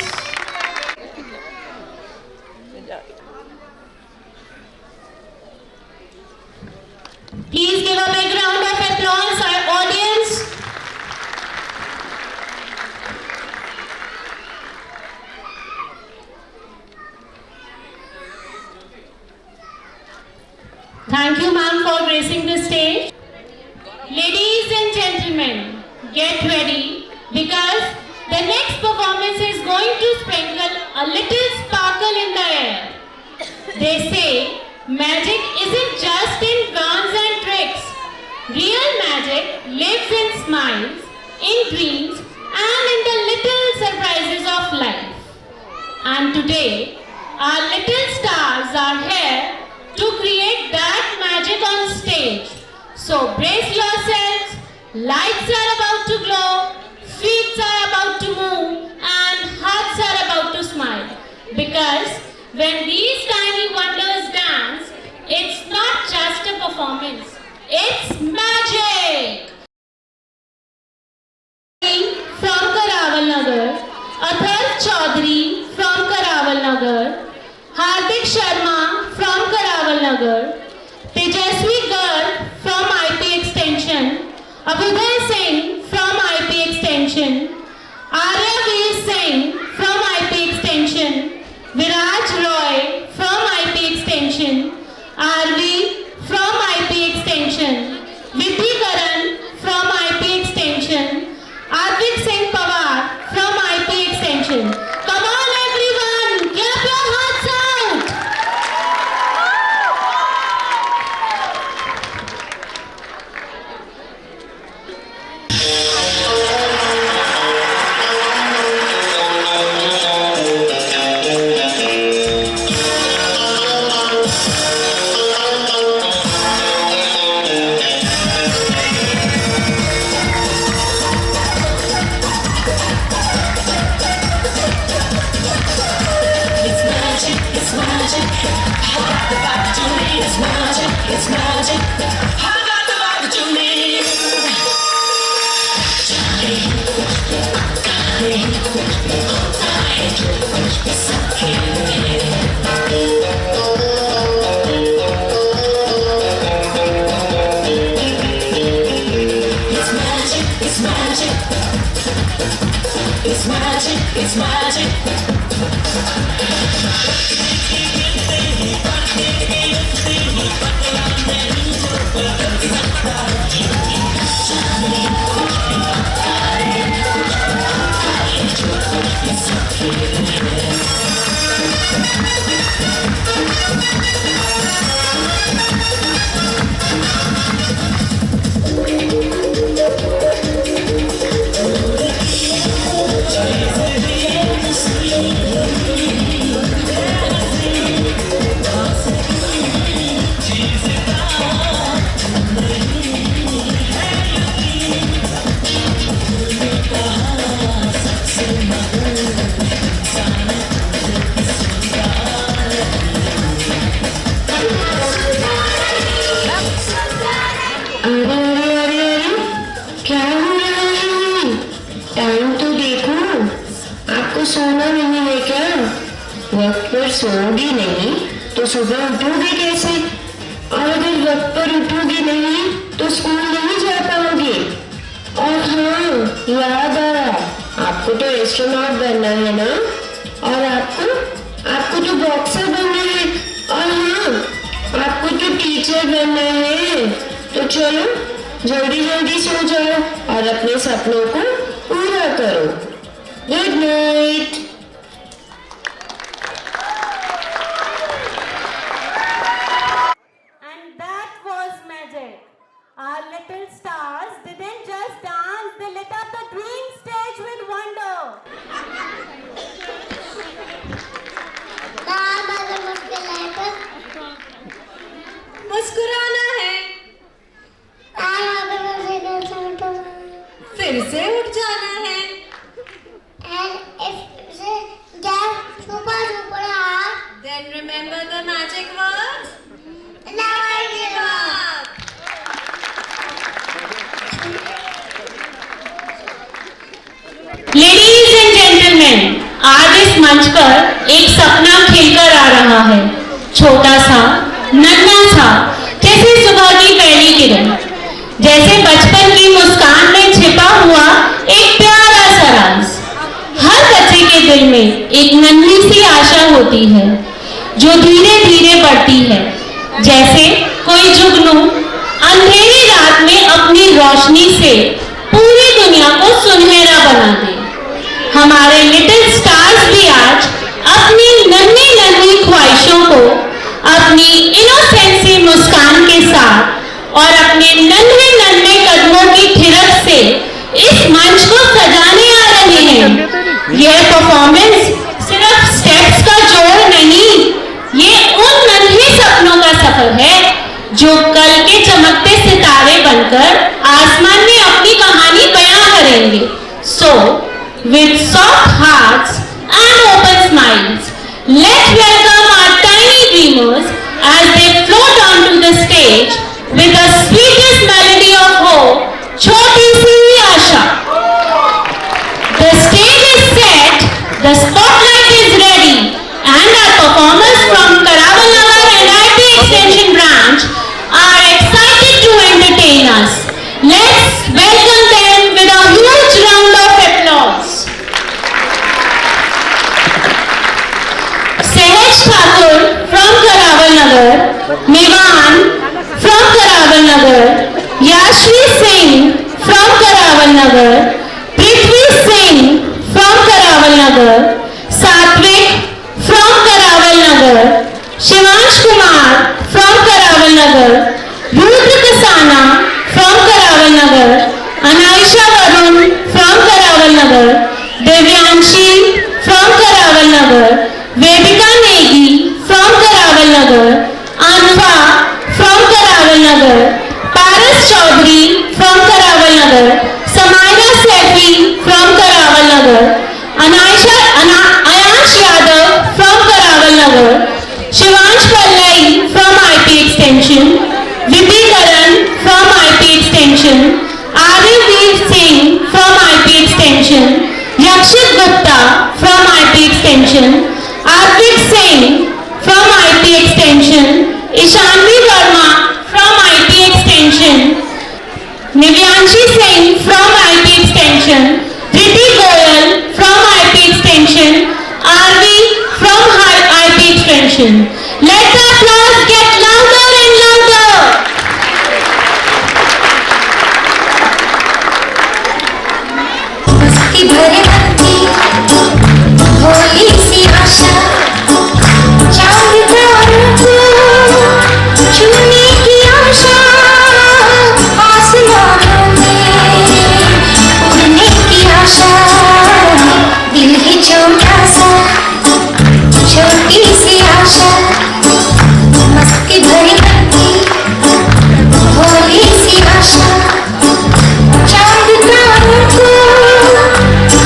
Please give a big round of applause, our audience. Thank you, ma'am, for gracing the stage. Ladies and gentlemen, get ready because the next performance is going to sprinkle a little sparkle in the air. They say magic isn't just in wands and tricks. Real magic lives in smiles, in dreams, and in the little surprises of life. And today, our little So brace yourselves, lights are about to glow, feet are about to move, and hearts are about to smile. Because when these tiny wonders dance, it's not just a performance, it's magic! From Karawal Nagar, Athar Chaudhary from Karawal Nagar, Hardik Sharma from Karawal Nagar, Tejaswi Garg from IP Extension, Abhyuday Singh from IP Extension, Arya Veer Singh from IP Extension, Viraj Roy from IP Extension, RV from IP Extension, Vidhi Karan from IP Extension, Arvik Singh Pawar from IP Extension. Come on everyone, clap your hearts out! It's magic. सोना नहीं है क्या? वक्त पर सोओगी नहीं तो सुबह उठोगे कैसे? और अगर वक्त पर उठोगी नहीं तो स्कूल नहीं जा पाओगे। और हाँ, याद आया, आपको तो एस्ट्रोनॉट बनना है ना? और आपको तो बॉक्सर बनना है। और हाँ, आपको तो टीचर बनना है। तो चलो जल्दी जल्दी सो जाओ और अपने सपनों को पूरा करो। Good night. And that was magic. Our little stars didn't just dance, they lit up the dream stage with wonder. मुस्कुराना है, फिर से उठ जाना है, then remember the magic words. Never give up. Ladies and gentlemen, आज इस मंच पर एक सपना खिलकर आ रहा है, छोटा सा, नन्हा सा, जैसे सुबह की पहली किरण, जैसे बचपन की मुस्कान में छिपा हुआ एक प्यारा सा राज। हर बच्चे के दिल में एक नन्ही सी आशा होती है, जो धीरे धीरे बढ़ती है, जैसे कोई जुगनू अंधेरी रात में अपनी रोशनी से पूरी दुनिया को सुनहरा बना दे। हमारे लिटिल स्टार्स भी आज अपनी नन्ही नन्ही ख्वाहिशों को अपनी इनोसेंसी मुस्कान के साथ और अपने नन्हे नन्हे कदमों की थिरक से इस मंच को सजाने आ रहे हैं। यह परफॉर्मेंस सिर्फ स्टेप्स का जोड़ नहीं, ये उन नन्हे सपनों का सफर है जो कल के चमकते सितारे बनकर आसमान में अपनी कहानी बयां करेंगे। So, with soft hearts and open smiles, let's welcome our tiny dreamers as they float onto the stage with the sweetest melody of hope, Choti Si Asha. The stage is set, the spotlight is ready, and our performers from Karaval Nagar and IP Extension Branch are excited to entertain us. Let's welcome them with a huge round of applause. Sehaj Thakur from Karaval Nagar, Mevan from Karaval Nagar, Yashvi Singh from Karaval Nagar, Prithvi Singh from Karaval Nagar, Satvik from Karaval Nagar, Shivansh Kumar from Karaval Nagar, Rudra Kasana from Karaval Nagar, Anaisha Varun from Karaval Nagar, Devyanshi from Karaval Nagar, Vedika Negi from Karaval Nagar, Anfa from Karaval Nagar, Paras Chaudhary from Karaval Nagar, Samaila Sethi from Karaval Nagar, Ayash Yadav from Karaval Nagar, Shivansh Pallai from IP Extension, Vibhi Karan from IP Extension, Aryaveer Singh from IP Extension, Yakshit Gupta from IP Extension, Arpit Singh from IP Extension, Ishanvi Verma from IP Extension, Nivyanshi Singh from IP Extension, Riti Goyal from IP Extension, RV from IP Extension. Let the applause get louder and louder. मस्ती भरे मन की भोली सी आशा, चांद तारों को छूने की आशा, आसमानों में उड़ने की आशा, दिल ही छोटा सा छोटी सी आशा, मस्ती भरी मन की भोली सी आशा, चांद तारों को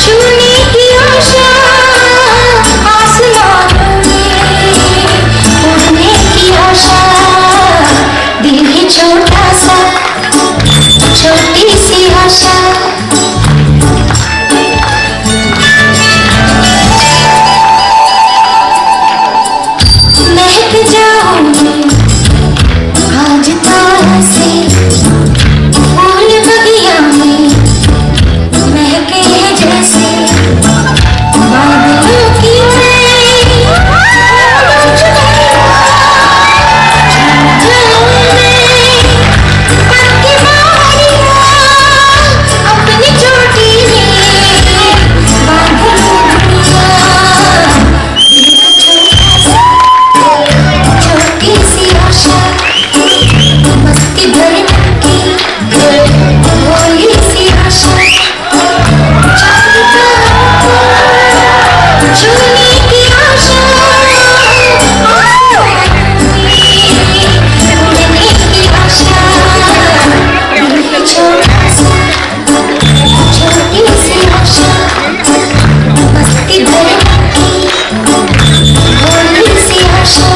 छूने की आशा, आसमानों में उड़ने की आशा, दिल ही छोटा सा छोटी सी आशा। महक जाऊंगी आज तारा से, फूल बगिया में महके हैं जैसे बादलों की अपनी चोटी में बादलों छोटी सी आशा, मस्ती भरे मन की भोली सी आशा, चांद तारों को छूने की आशा, आसमानों में उड़ने की आशा, दिल में छोटा सा छोटी सी आशा, मस्ती भरे मन की भोली सी आशा।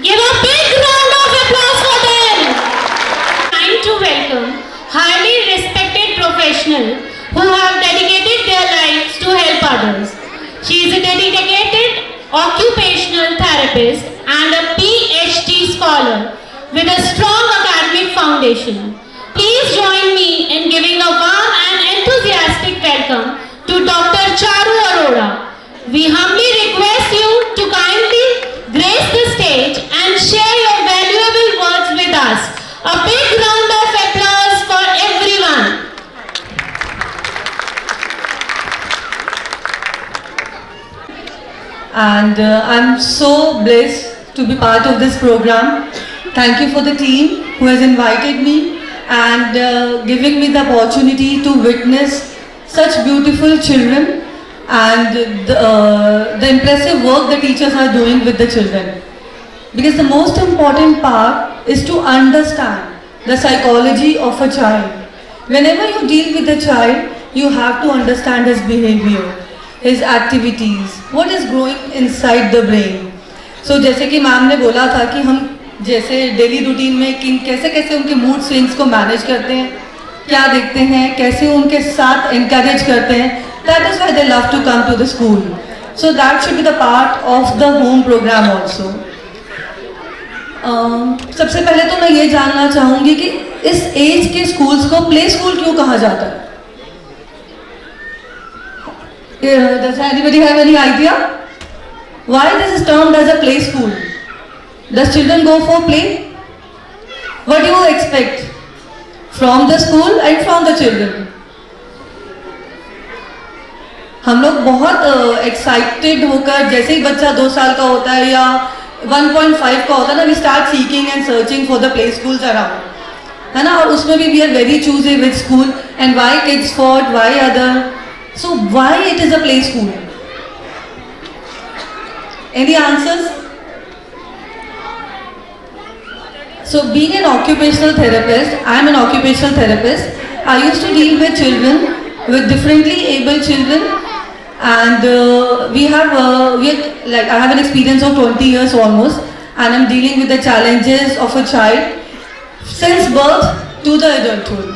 Give a big round of applause for them. Time to welcome highly respected professionals who have dedicated their lives to help others. She is a dedicated occupational therapist and a PhD scholar with a strong academic foundation. Please join me in giving a warm and enthusiastic welcome to Dr. Charu Arora. We humbly request you to kindly grace the stage and share your and I'm so blessed to be part of this program. Thank you for the team who has invited me and giving me the opportunity to witness such beautiful children and the impressive work the teachers are doing with the children. Because the most important part is to understand the psychology of a child. Whenever you deal with a child, you have to understand his behavior, his activities, what is growing inside the brain. So जैसे कि ma'am ने बोला था कि हम जैसे daily routine में किन कैसे कैसे उनके मूड स्विंग्स को मैनेज करते हैं, क्या देखते हैं, कैसे उनके साथ encourage करते हैं, that is why they love to come to the school. So that should be the part of the home program also. सबसे पहले तो मैं ये जानना चाहूँगी कि इस एज के स्कूल्स को प्ले स्कूल क्यों कहा जाता है? Does anybody have any idea? Why this is termed as a play school? Does children go for play? What do you expect from the school and from the children? हम लोग बहुत excited होकर जैसे ही बच्चा 2 साल का होता है या 1.5 का होता है ना, we start seeking and searching for the play schools around, है ना? और उसमें भी we are very choosy with school and why Kidsford, why other? So why it is a play school? Any answers? So being an occupational therapist, I am an occupational therapist. I used to deal with children, with differently able children, and I have an experience of 20 years almost, and I'm dealing with the challenges of a child since birth to the adulthood.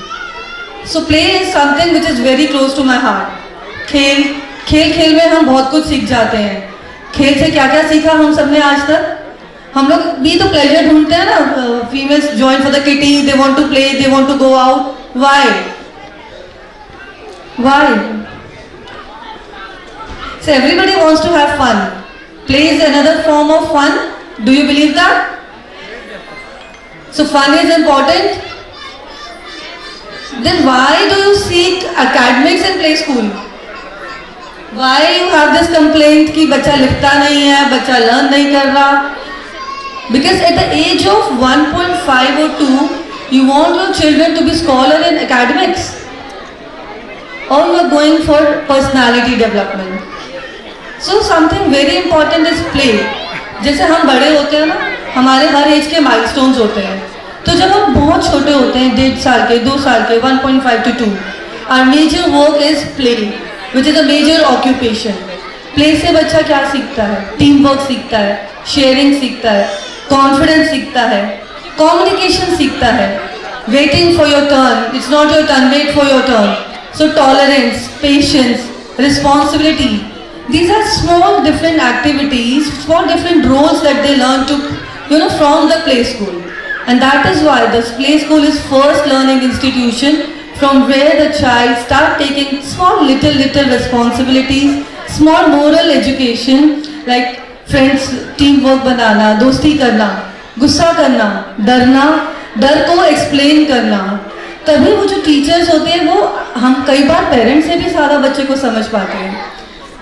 So play is something which is very close to my heart. खेल में हम बहुत कुछ सीख जाते हैं. खेल से क्या क्या सीखा हम सबने आज तक? हम लोग भी तो प्लेजर ढूंढते हैं ना. Females join for the kitty, they want to play, they want to go out. Why? So everybody wants to have fun. Play is another form of fun. Do you believe that? So fun is important. Then why do you seek academics in play school? Why you have this complaint कि बच्चा लिखता नहीं है, बच्चा learn नहीं कर रहा? Because at the age of 1.5 or 2, you want your children to be scholar in academics, or you are going for personality development. So something very important is play. जैसे हम बड़े होते हैं ना, हमारे हर एज के माइलस्टोन्स होते हैं. तो जब हम बहुत छोटे होते हैं, 1.5 साल के, 2 साल के, 1.5 to 2, our major work is play, which is a major occupation. Play से बच्चा क्या सीखता है? टीम वर्क सीखता है, शेयरिंग सीखता है, कॉन्फिडेंस सीखता है, कम्युनिकेशन सीखता है, waiting for your turn, it's not your turn, wait for your turn. So tolerance, patience, responsibility. These are small different activities, small different roles that they learn to, from the play school. And that is why the play school is first learning institution from where the child start taking small little responsibilities, small moral education like friends, teamwork बनाना, दोस्ती करना, गुस्सा करना, डरना, डर को explain करना. तभी वो जो teachers होते हैं वो हम कई बार parents से भी ज़्यादा बच्चे को समझ पाते हैं.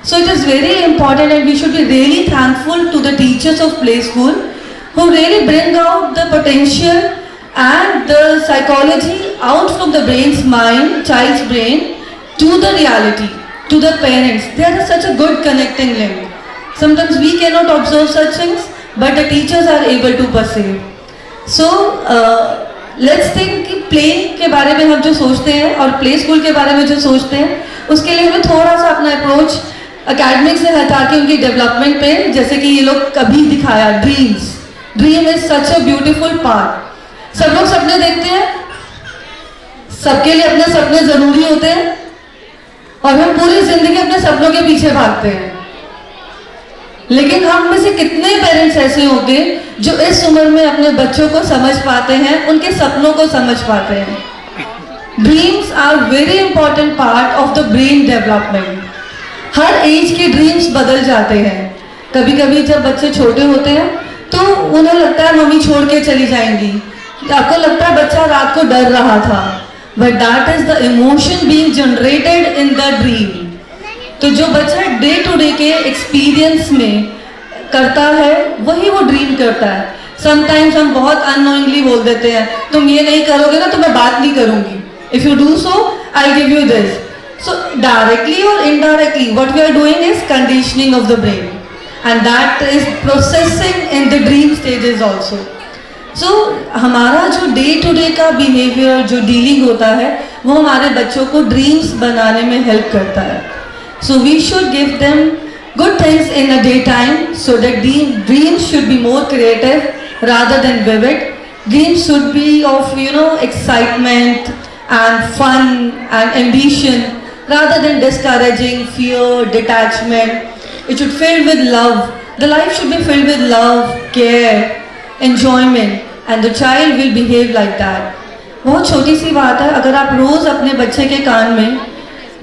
So it is very important and we should be really thankful to the teachers of play school who really bring out the potential and the psychology out from the brain's mind, child's brain, to the reality, to the parents. They are such a good connecting link. Sometimes we cannot observe such things, but the teachers are able to perceive. So let's think कि play के बारे में हम जो सोचते हैं और play school के बारे में जो सोचते हैं, उसके लिए हमें थोड़ा सा अपना अप्रोच एकेडमिक से हटा के उनकी डेवलपमेंट पे, जैसे कि ये लोग कभी दिखाया dream is such a beautiful part. सब लोग सपने देखते हैं, सबके लिए अपने सपने जरूरी होते हैं और हम पूरी जिंदगी अपने सपनों के पीछे भागते हैं. लेकिन हम में से कितने पेरेंट्स ऐसे होंगे जो इस उम्र में अपने बच्चों को समझ पाते हैं, उनके सपनों को समझ पाते हैं. Dreams are very important part of the brain development. हर एज के ड्रीम्स बदल जाते हैं. कभी कभी जब बच्चे छोटे होते हैं तो उन्हें लगता है मम्मी छोड़ के चली जाएंगी. आपको लगता है बच्चा रात को डर रहा था, but that is the emotion being generated in the dream. तो जो बच्चा डे टू डे के एक्सपीरियंस में करता है वही वो ड्रीम करता है. समटाइम्स हम बहुत अननोइंगली बोल देते हैं, तुम ये नहीं करोगे ना तो मैं बात नहीं करूंगी. If you do so I give you this. So directly or indirectly what we are doing is conditioning of the brain, and that is processing in the dream stages also. So हमारा जो day to day का behaviour जो dealing होता है वो हमारे बच्चों को ड्रीम्स बनाने में हेल्प करता है. So we should give them good things in a daytime so that dreams should be more creative rather than vivid. Dreams should be of excitement and fun and ambition rather than discouraging, fear, detachment. It should fill with love. The life should be filled with love, care, enjoyment, and the child will behave like that. बहुत छोटी सी बात है, अगर आप रोज अपने बच्चे के कान में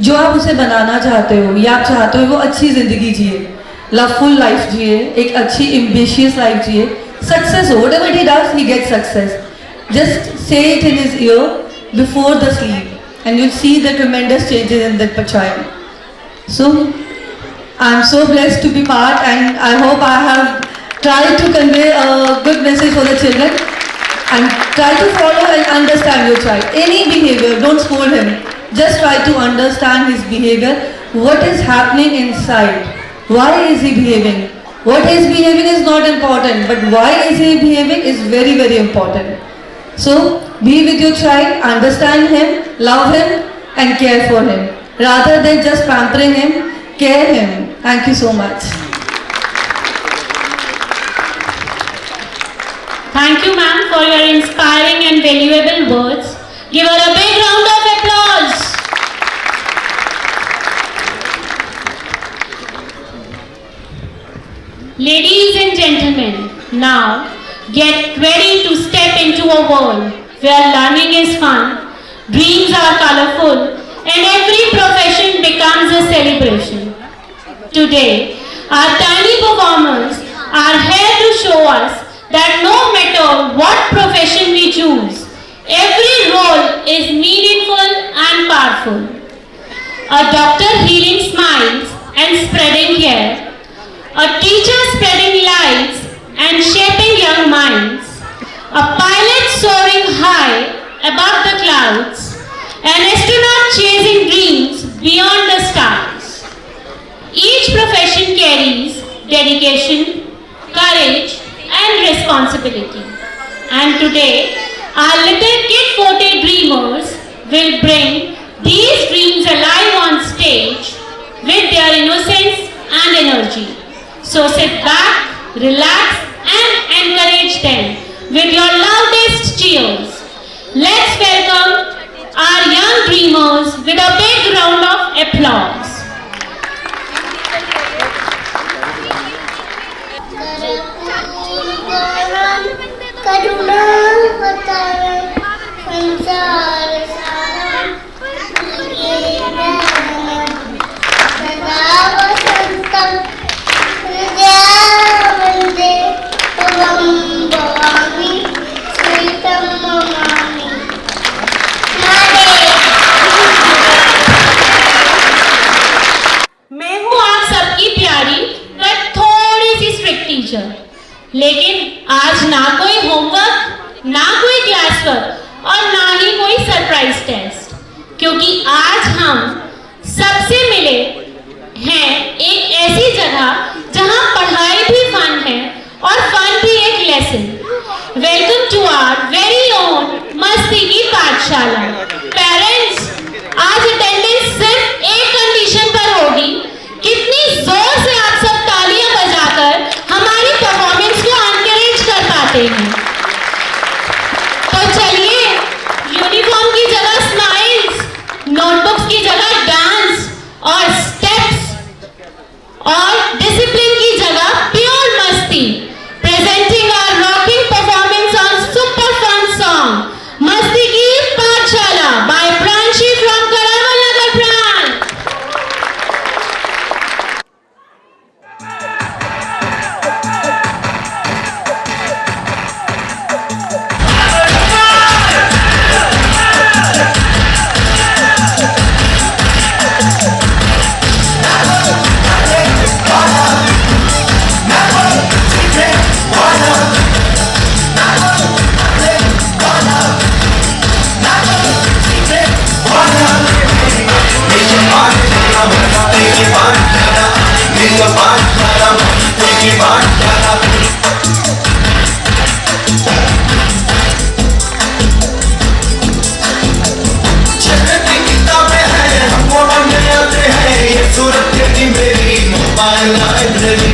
जो आप उसे बनाना चाहते हो या आप चाहते हो वो अच्छी जिंदगी जिए, लवफुल लाइफ जिए, एक अच्छी एम्बिशियस लाइफ जिए, सक्सेस हो, whatever he does he gets success. Just say it in his ear before the sleep. And you'll see the tremendous changes in that child. So, I'm so blessed to be part, and I hope I have tried to convey a good message for the children. And try to follow and understand your child. Any behavior, don't scold him. Just try to understand his behavior. What is happening inside? Why is he behaving? What is behaving is not important, but why is he behaving is very, very important. So, be with your child, understand him, love him, and care for him. Rather than just pampering him, care him. Thank you so much. Thank you, ma'am, for your inspiring and valuable words. Give her a big round of applause. Ladies and gentlemen, now get ready to step into a world where learning is fun, dreams are colorful, and every profession becomes a celebration. Today, our tiny performers are here to show us that no matter what profession we choose, every role is meaningful and powerful. A doctor healing smiles and spreading care, a teacher spreading lights and shaping young minds, a pilot soaring high above the clouds, an astronaut chasing dreams beyond the stars. Each profession carries dedication, courage, and responsibility. And today, our little Kid Forte dreamers will bring these dreams alive on stage with their innocence and energy. So sit back, relax, and encourage them with your loudest cheers. Let's welcome our young dreamers with a big round of applause. मैं हूँ आप सबकी प्यारी पर थोड़ी सी strict teacher, लेकिन आज ना कोई होमवर्क, ना कोई क्लास वर्क और ना ही कोई सरप्राइज टेस्ट, क्योंकि आज हम सबसे मिले हैं एक ऐसी जगह जहां पढ़ाई भी फन है और फन भी एक lesson. Welcome to our very own मस्ती की पाठशाला. पेरेंट्स, आज अटेंडेंस सिर्फ एक कंडीशन पर होगी, कितनी जोर से आप सब तालियां बजाकर हमारी परफॉर्मेंस को एनकरेज कर पाते हैं. तो चलिए, यूनिफॉर्म की जगह स्माइल्स, नोटबुक्स की जगह डांस और स्टेप्स और डिसिप्लिन की जगह प्योर मस्ती. Presenting our rocking performance on super fun song मस्ती की पाठशाला बाय पाठशाला छठवीं किताबें हैं हमको पढ़ने आते हैं ये सूरत तेरी मेरी मोबाइल लाइब्रेरी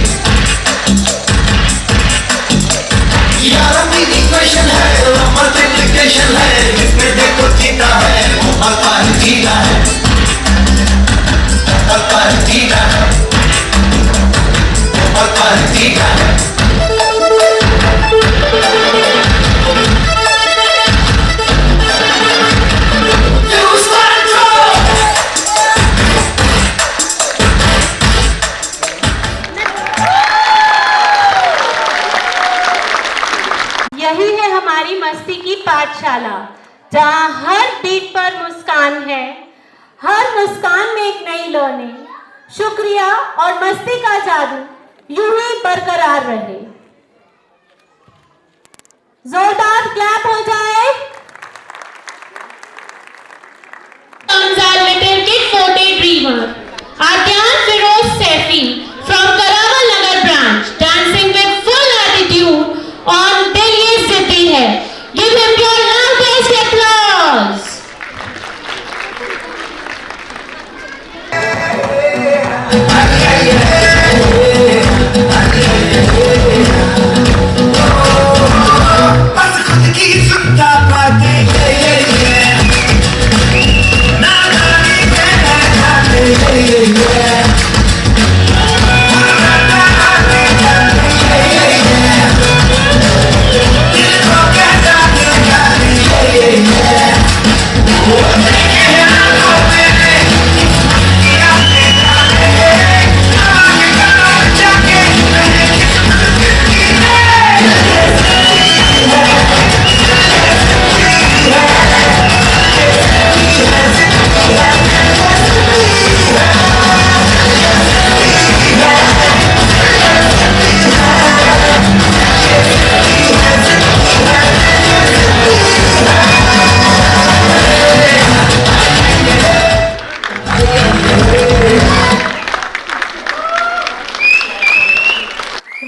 11वीं इक्वेशन है मल्टीप्लिकेशन है जिसमें देखो जीता है वो अल्फा ही जीता है अल्फा ही जीता है अल्फा ही जीता है यही है हमारी मस्ती की पाठशाला, जहाँ हर बीट पर मुस्कान है, हर मुस्कान में एक नई लर्निंग। शुक्रिया और मस्ती का जादू यूं ही बरकरार रहे। जोरदार क्लैप हो जाए। Comes our little kid Forte dreamer, Adyan Firoz Saifi from Karamal Nagar branch, dancing with full attitude on Dil Ye Ziddhi Hai. Give him your loudest applause. बस खुद की सुनता पाते ना जाने कहना चाहते दिल को कहता दिल जाने वो देखे आंखों में किया से जाने आगे कदम जाके रहे किस्मत की है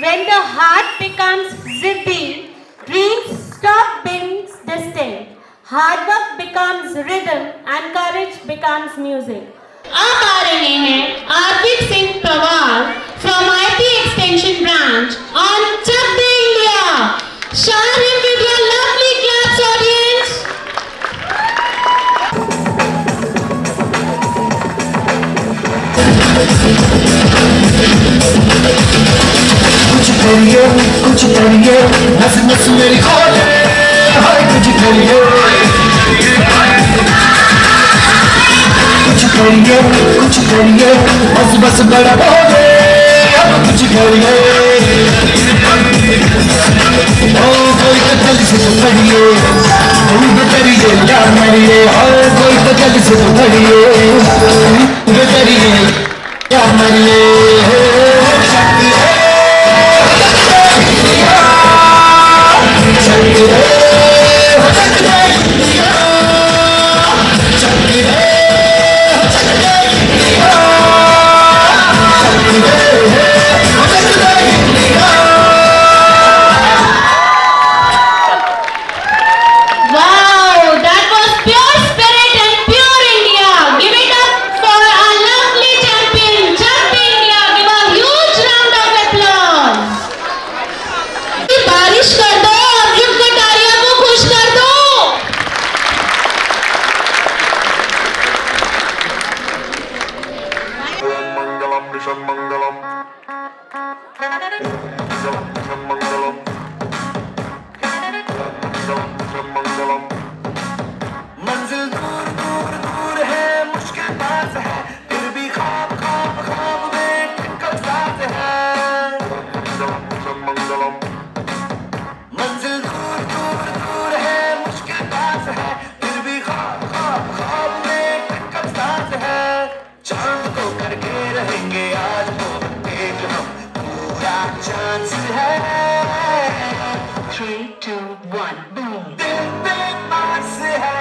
When the heart becomes ziddy, dreams stop being distant. Hard work becomes rhythm and courage becomes music. अब आ रहे हैं आर्थिक Singh Pawar from IT Extension branch on Chak De India. Shower him with your lovely claps, audience. कुछ करिए नस नस मेरी खोले हाय कुछ करिए बस बस बड़ा बोले अब कुछ करिए ओ कोई तो जल्दी से तो पढ़िए तुम तो करिए यार मरिए और कोई तो जल्दी से तो पढ़िए तुम तो करिए यार मरिए शक्ति है Wow, that was pure spirit and pure India. Give it up for our lovely champion, Chak De India. Give a huge round of applause. बारिश कर दो और रुक कटारिया को खुश कर दो. मंगलम निशम मंगलम मंगलम मंगलम मंजिल दूर दूर दूर है मुश्किल पास है फिर भी ख्वाब ख्वाब ख्वाब में टक्कर साथ है मंगलम मंजिल दूर दूर दूर है मुश्किल पास है फिर भी ख्वाब ख्वाब ख्वाब में टक्कर साथ है चांद को करके रहेंगे आज तो एक हम पूरा चांस है 3, 2, 1, boom. दिल पे पास है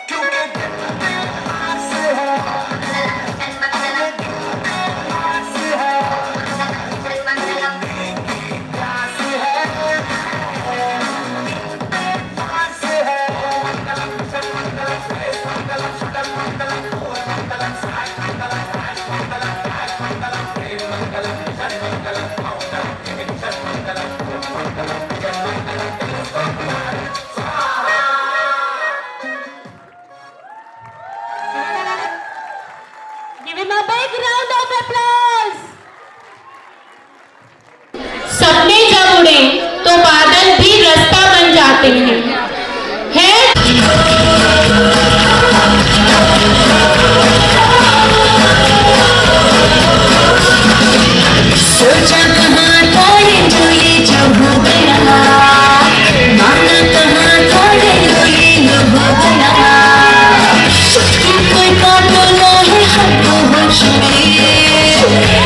क्योंकि दिल पे पास है दिल पे पास है सपने जब उड़े तो बादल भी रास्ता बन जाते हैं। सोचा कहाँ था ये जो हो गया, माना कहाँ था ये हो गया। कोई काटो ना है हमको होश में,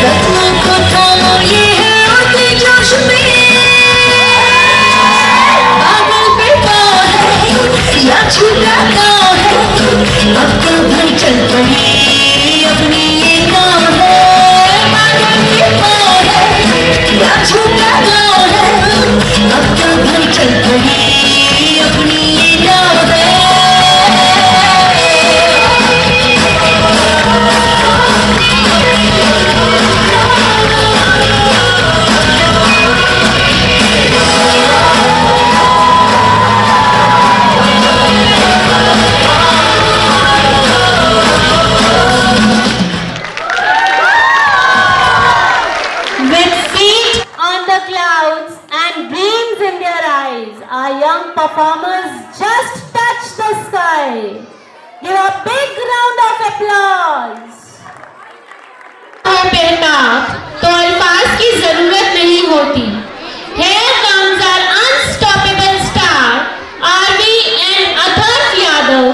कदमों को थामो ये है आगे जोश में। पागल बेटा है या छूटा गाँव है, अब तो भर चल पड़ी अपनी ये गाँव है। पागल बेटा है या छूटा गाँव है, अब तो भर चल पड़ी अपनी ये गाँव है। Our young performers just touch the sky. Give a big round of applause. बेहताब तो अल्फाज की जरूरत नहीं होती। Here comes our unstoppable star, RV and Adarsh Yadav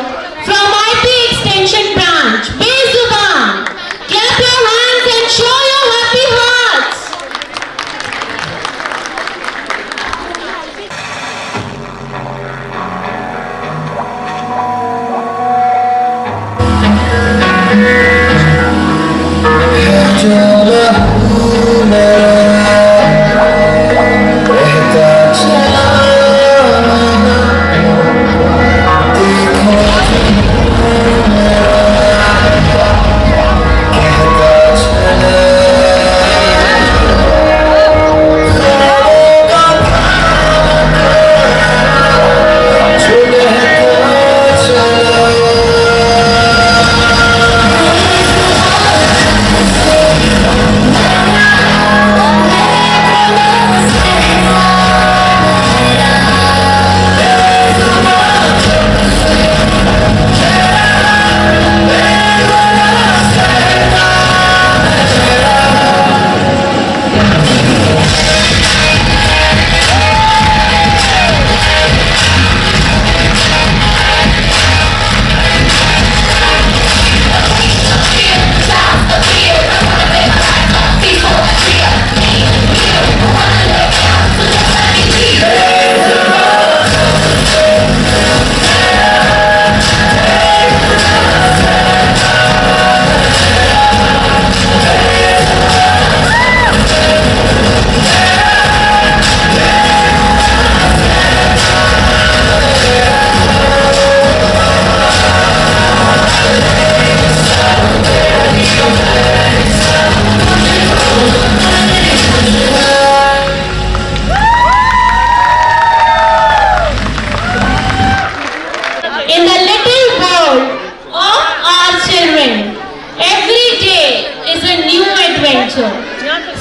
from IP Extension Branch, Bezuban. Clap your hands and show your happy hearts.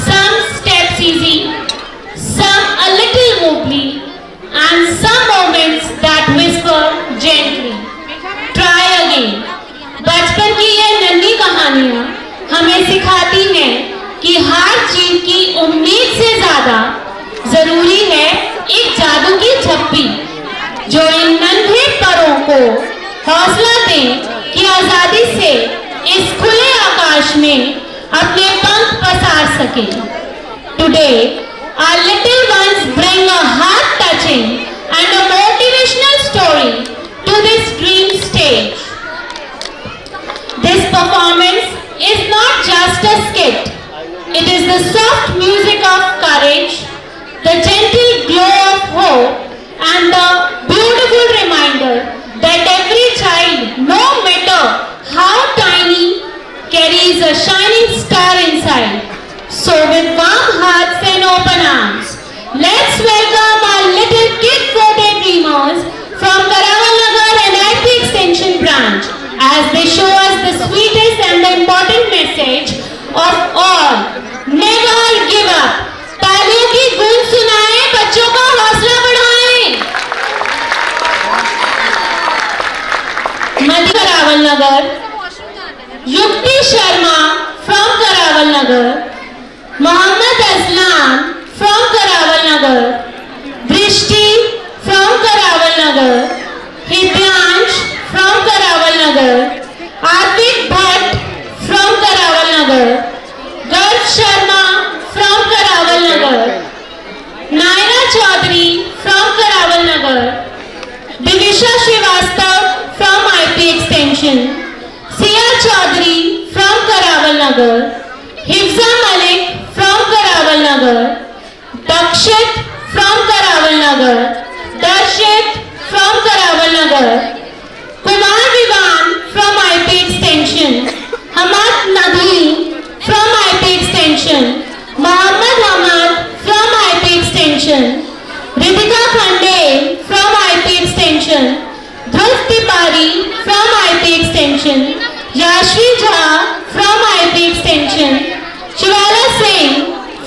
Some steps easy, some a little wobbly, and some moments that whisper gently. Try again. बचपन की ये नन्ही कहानियाँ हमें सिखाती हैं कि हार जीत की उम्मीद से ज्यादा जरूरी है एक जादू की झप्पी जो इन नन्हे परों को हौसला दे कि आजादी से इस खुले आकाश में अपने पंख पसार सके। Today, our little ones bring a heart-touching and a motivational story to this dream stage. This performance is not just a skit. It is the soft music of courage, the gentle glow of hope, and the beautiful reminder that every child, no matter how tiny, carries a shining star inside. So with warm hearts and open arms, let's welcome our little Kid Forte dreamers from Karaval Nagar and IP Extension Branch as they show us the sweetest and the important message of all. Never give up. तालियों की गूंज सुनाएं, बच्चों का हौसला बढ़ाएं। मध्य Karawal Nagar, Yukti Sharma from Karawal Nagar, Mohammad Aslam from Karawal Nagar, Drishti from Karawal Nagar, Hidyansh from Karawal Nagar, Arthik Bhatt from Karawal Nagar, Garv Sharma from Karawal Nagar, Naira Chaudhary from Karawal Nagar, Divisha Srivastava from IP extension, Siya Chaudhary from Karawal Nagar, Hifza Malik from Karawal Nagar, Dakshit from Karawal Nagar, Darshit from Karawal Nagar, Kumar Vivaan from IP extension, Hamad Nadeem from IP extension, Mohammad Ahmad from IP extension, Ritika Khande from IP extension, Dhruv Tiwari from IP extension, Yashvi Jha from IP extension, Shivala Singh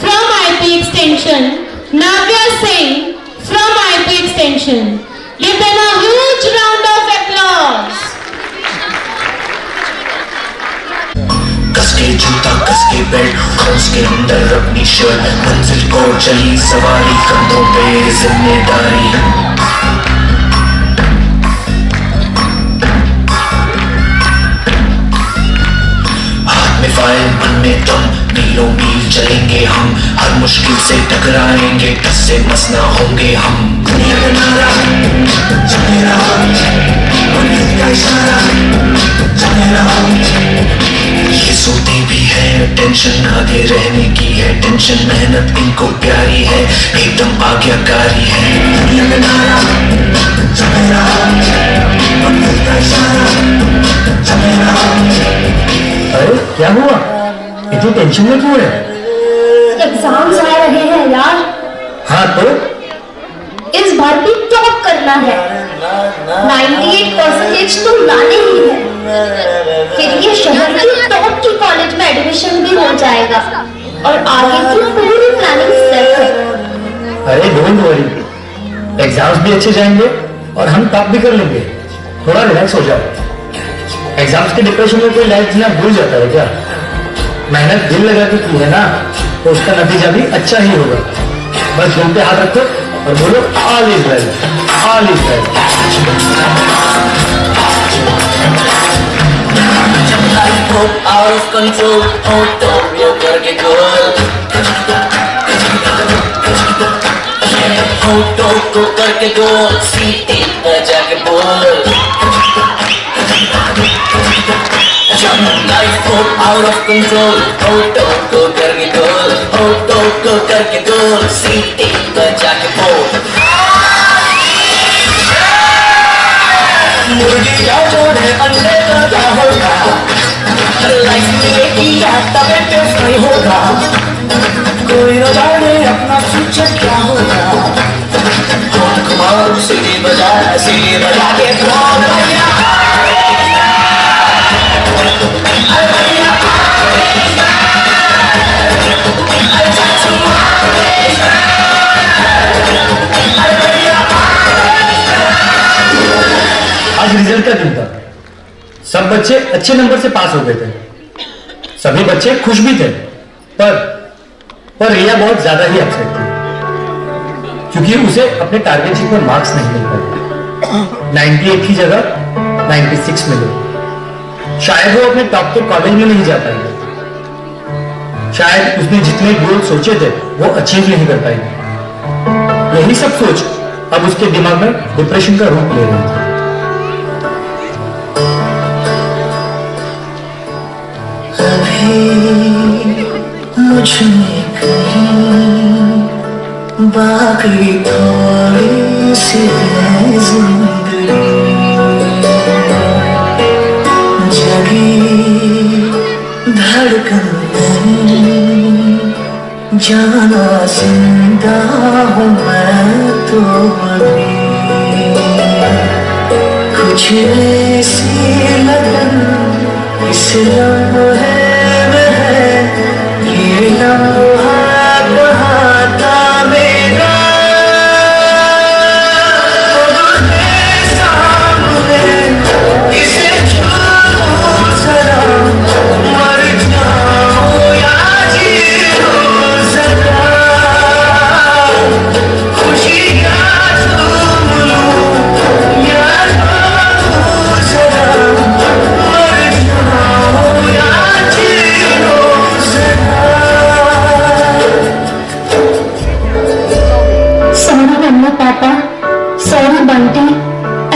from IP extension, Navya Singh from IP extension. Give them a huge round of applause. कसके जूता कसके belt house के अंदर अपनी shirt मंजिल को चली सवारी कंधों पे जिम्मेदारी हाथ में फाइल मन में दम मीलों मील चलेंगे हम हर मुश्किल से टकराएंगे टस से मस ना होंगे हम दुनिया का नारा चले रहा मंजिल का इशारा चले रहा ये सोते भी है टेंशन आगे रहने की है टेंशन मेहनत इनको प्यारी है एकदम आज्ञाकारी है दुनिया का नारा चले रहा मंजिल का इशारा चले रहा. अरे क्या हुआ इतनी टेंशन में क्यों है? एग्जाम्स आ रहे हैं यार. हाँ तो इस बार भी टॉप करना है. 98% तो लाने ही है. फिर ये शहर की टॉप की कॉलेज में एडमिशन भी हो जाएगा और आगे की पूरी प्लानिंग सेट है. अरे डोंट वरी एग्जाम्स भी अच्छे जाएंगे और हम टॉप भी कर लेंगे. थोड़ा रिलैक्स हो जाओ. एग्जाम्स के डिप्रेशन में कोई लाइफ जीना भूल जाता है क्या? मेहनत दिल लगा के की है ना तो उसका नतीजा भी अच्छा ही होगा. बस दिल पे हाथ रखो और बोलो all is well all is well. Out of control, hold on, yo करके गोल. Hold on, go करके गोल. सीटी पे जाके बोल. Life go out of control, hold on, go करके गोल. Hold on, go करके गोल. सीटी पे जाके बोल. मुर्गी या जोड़े अंडे का क्या होगा? लाइफ में किया तबे टेस्ट होगा. कोई न जाने अपना फ्यूचर क्या होगा. कौन कुमार सीढ़ी बजा के कौन भैया आज रिजल्ट का दिन था. सब बच्चे अच्छे नंबर से पास हो गए थे. सभी बच्चे खुश भी थे. पर रिया बहुत ज्यादा ही अपसेट थी क्योंकि उसे अपने टारगेट शीट पर मार्क्स नहीं मिल पाए. 98 की जगह 96 मिले. शायद वो अपने टॉप के कॉलेज में नहीं जा पाएंगे. शायद उसने जितने गोल सोचे थे वो अचीव नहीं कर पाएंगे. यही सब सोच अब उसके दिमाग में डिप्रेशन का रूप ले रही थी. मुझमें कहीं बाकी थोड़ी सी है जिंदगी जगी धड़कन नहीं जाना जिंदा हूँ मैं तो अभी कुछ ऐसी लगन इस लम्हे में है ये लम्हा कहाँ mummy papa, sorry Bunty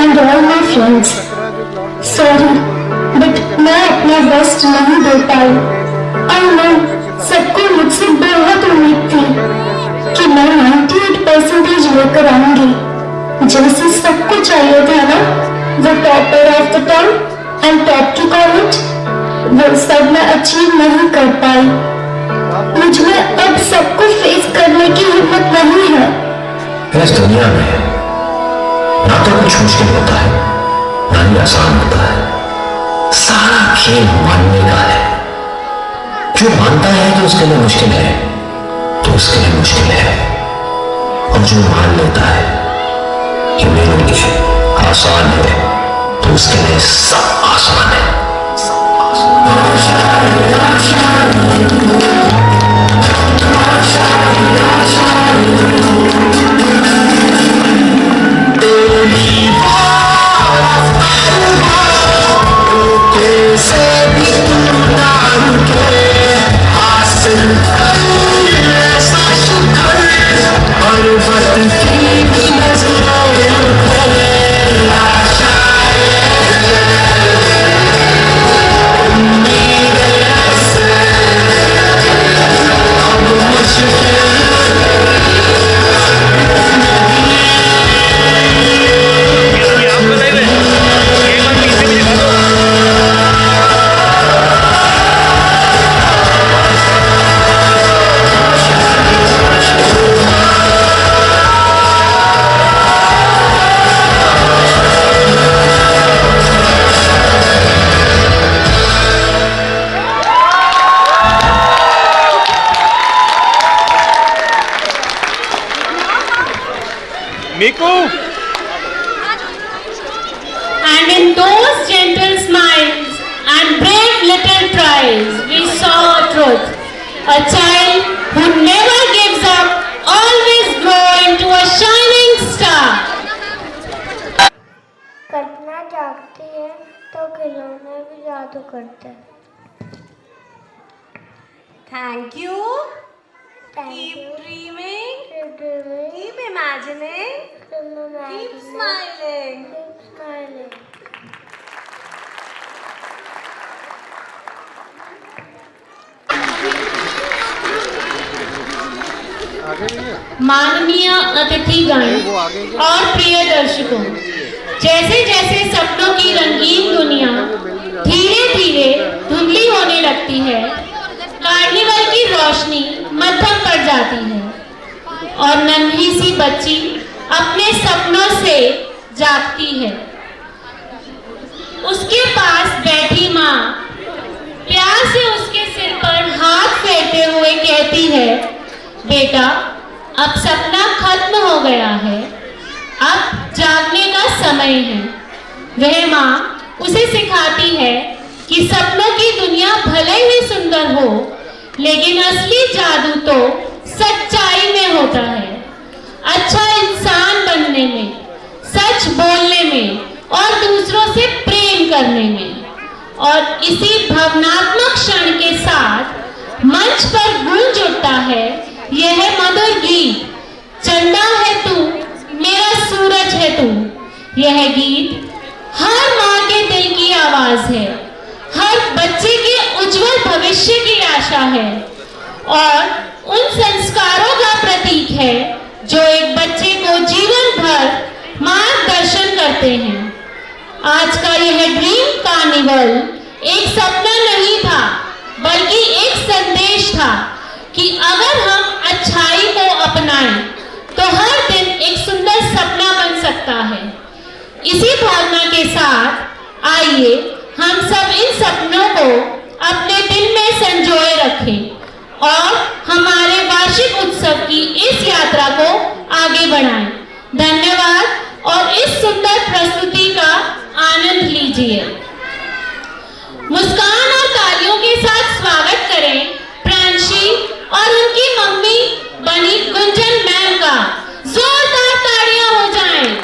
and all my friends, sorry but मैं अपना बेस्ट नहीं दे पाई। आई नो सबको मुझसे बहुत उम्मीद थी कि मैं 98% लेकर आऊंगी, जैसे सबको चाहिए था ना, वो topper of the term and top to college, वो सब मैं अचीव नहीं कर पाई। मुझमें अब सबको फेस करने की हिम्मत नहीं है। इस दुनिया में ना तो कुछ मुश्किल होता है ना ही आसान होता है, सारा खेल मानने का है। जो मानता है कि उसके लिए मुश्किल है तो उसके लिए मुश्किल है, और जो मान लेता है कि मेरे लिए आसान है तो उसके लिए सब आसान है। Miku! And in those gentle smiles and brave little tries, we saw truth. A child who never gives up, always grow into a shining star. कल्पना जागती है तो खिलौने भी जादू करते हैं। Thank you. Keep dreaming. Keep imagining. Keep smiling. Keep smiling. माननीय अतिथिगण और प्रिय दर्शकों, जैसे जैसे सपनों की रंगीन दुनिया धीरे धीरे धुंधली होने लगती है, कार्निवल की रोशनी मद्धम पड़ जाती है और नन्ही सी बच्ची अपने सपनों से जागती है। उसके पास बैठी माँ प्यार से उसके सिर पर हाथ फेरते हुए कहती है, बेटा अब सपना खत्म हो गया है, अब जागने का समय है। वह माँ उसे सिखाती है कि सपनों की दुनिया भले ही सुंदर हो, लेकिन असली जादू तो सच्चाई में होता है। अच्छा इंसान बनने में, सच बोलने में और दूसरों से प्रेम करने में। और इसी भावनात्मक क्षण के साथ मंच पर गूंज उठता है यह मधुर गीत, चंदा है तू मेरा सूरज है तू। यह गीत हर माँ के दिल की आवाज है, हर बच्चे के उज्जवल भविष्य की आशा है और उन संस्कारों का प्रतीक है जो एक बच्चे को जीवन भर मार्गदर्शन करते हैं। आज का यह ड्रीम कार्निवल एक सपना नहीं था, बल्कि एक संदेश था कि अगर हम अच्छाई को अपनाएं तो हर दिन एक सुंदर सपना बन सकता है। इसी भावना के साथ आइए हम सब इन सपनों को अपने दिल में संजोए रखें और हमारे वार्षिक उत्सव की इस यात्रा को आगे बढ़ाएं। धन्यवाद और इस सुंदर प्रस्तुति का आनंद लीजिए। मुस्कान और तालियों के साथ स्वागत करें प्रांशी और उनकी मम्मी बनी गुंजन मैम का। जोरदार तालियां हो जाएं।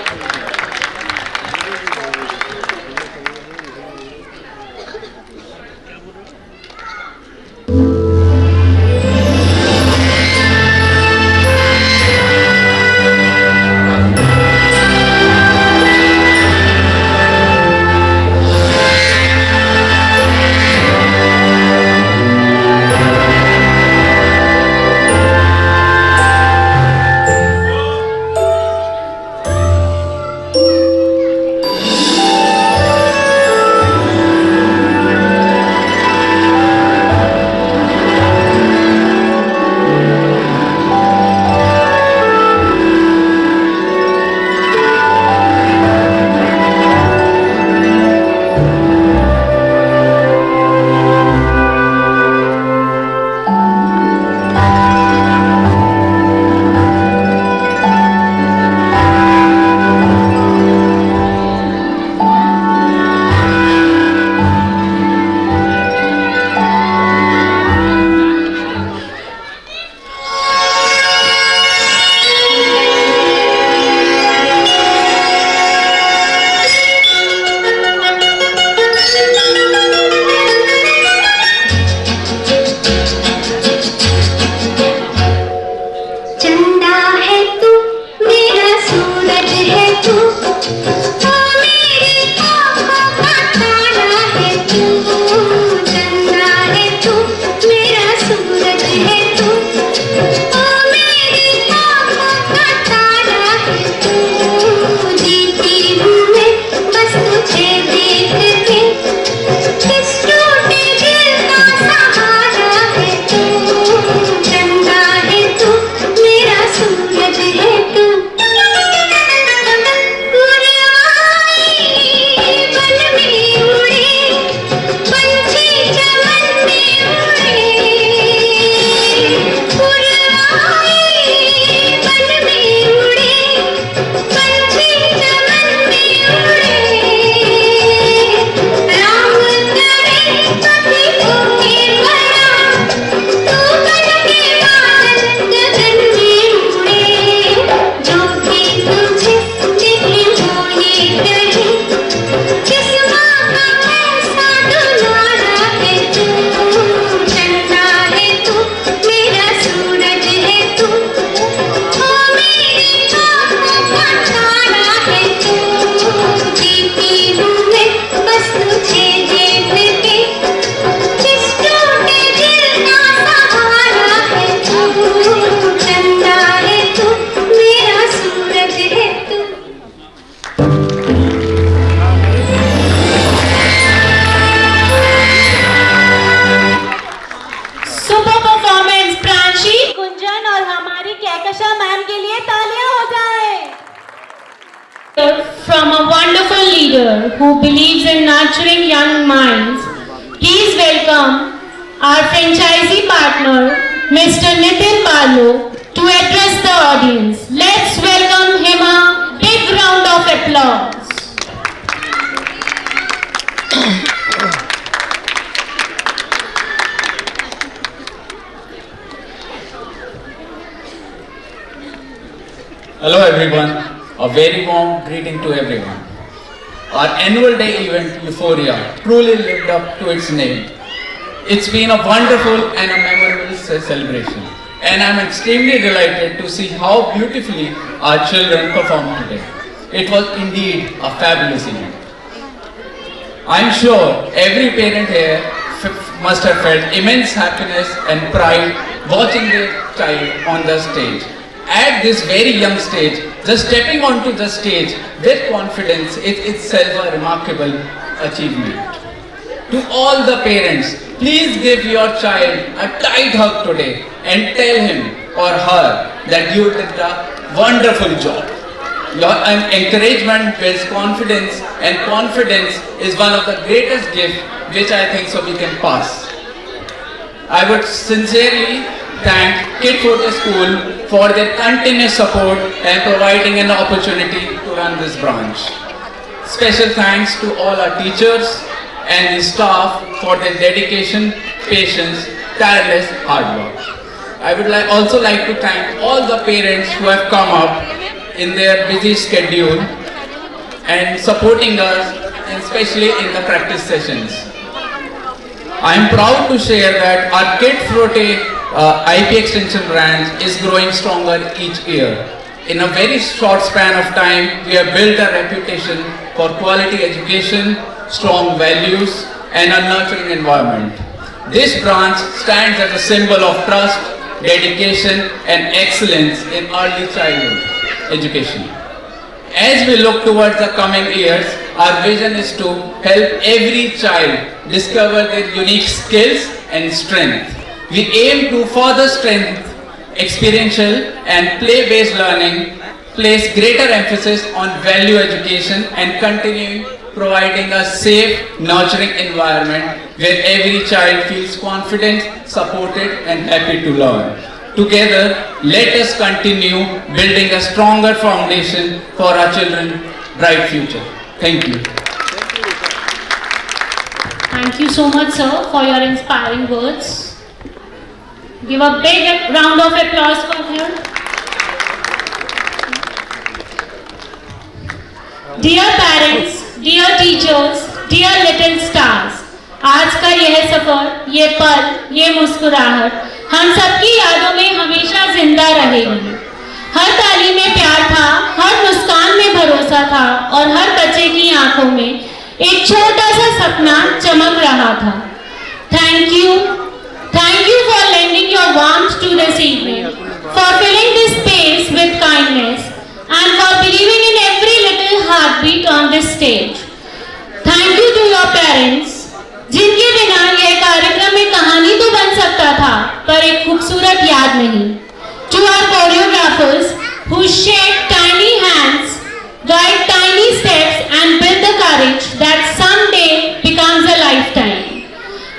From a wonderful leader who believes in nurturing young minds, please welcome our franchisee partner, Mr. Nitin Balu, to address the audience. Let's welcome him a big round of applause. Hello everyone. A very warm greeting to everyone. Our annual day event, Euphoria, truly lived up to its name. It's been a wonderful and a memorable celebration, and I'm extremely delighted to see how beautifully our children performed today. It was indeed a fabulous event. I'm sure every parent here must have felt immense happiness and pride watching their child on the stage. At this very young stage, just stepping onto the stage with confidence is itself a remarkable achievement. To all the parents, please give your child a tight hug today and tell him or her that you did a wonderful job. Your encouragement builds confidence, and confidence is one of the greatest gifts which I think so we can pass. I would sincerely thank Kid Photo School for their continuous support and providing an opportunity to run this branch. Special thanks to all our teachers and the staff for their dedication, patience, tireless hard work. I would also like to thank all the parents who have come up in their busy schedule and supporting us, especially in the practice sessions. I am proud to share that our Kid Frote IP extension branch is growing stronger each year. In a very short span of time, we have built a reputation for quality education, strong values, and a nurturing environment. This branch stands as a symbol of trust, dedication, and excellence in early childhood education. As we look towards the coming years, our vision is to help every child discover their unique skills and strength. We aim to further strengthen experiential and play-based learning, place greater emphasis on value education, and continue providing a safe, nurturing environment where every child feels confident, supported, and happy to learn. Together, let us continue building a stronger foundation for our children's bright future. Thank you. Thank you so much, sir, for your inspiring words. Give a big round of applause for him. Dear parents, dear teachers, dear little stars, आज का यह सफर, ये पल, ये मुस्कुराहट हम सबकी यादों में हमेशा जिंदा रहेगी। हर ताली में प्यार था, हर मुस्कान में भरोसा था और हर बच्चे की आंखों में एक छोटा सा सपना चमक रहा था। Thank you for lending your warmth to this evening, for filling this space with kindness, and for believing in every little heartbeat on this stage. Thank you to your parents, जिनके बिना यह कार्यक्रम एक कहानी तो बन सकता था, पर एक खूबसूरत याद नहीं. To our choreographers who shake tiny hands, guide tiny steps, and build the courage that someday becomes a lifetime.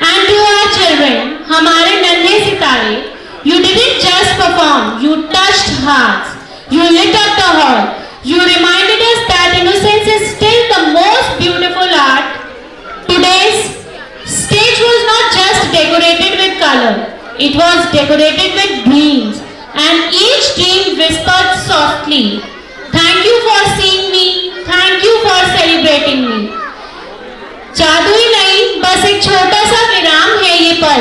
And to our children, हमारे नन्हे सितारे, you didn't just perform, you touched hearts, you lit up the hall, you reminded us that innocence is still the most beautiful art. Today's stage was not just decorated with color, it was decorated with dreams, and each dream whispered softly, thank you for seeing me, thank you for celebrating me. जादू ही नहीं, बस एक छोटा सा विराम है ये पल.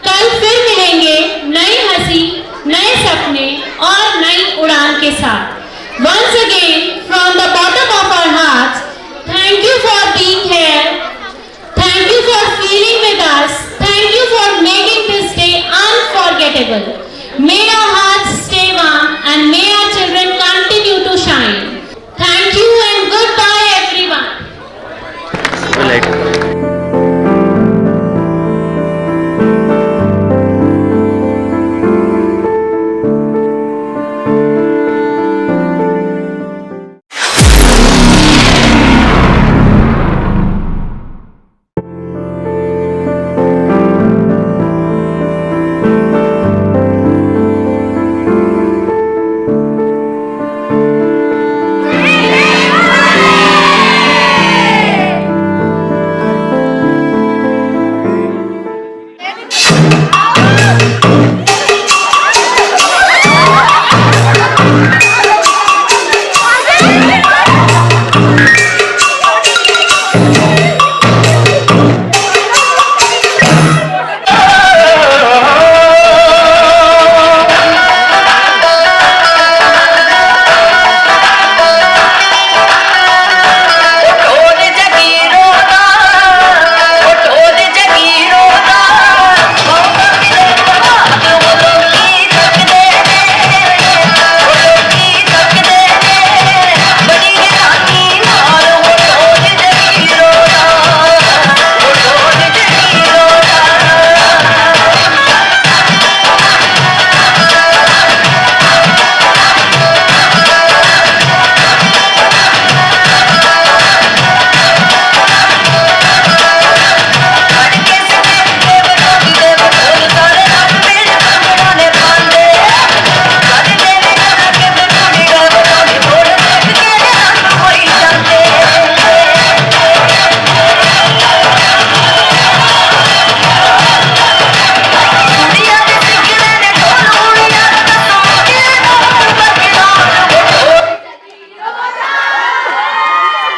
कल फिर मिलेंगे नई हंसी, नए सपने और नई उड़ान के साथ. Once again, from the bottom of our hearts, thank you for being here. Thank you for feeling with us. Thank you for making this day unforgettable. May our hearts stay warm and may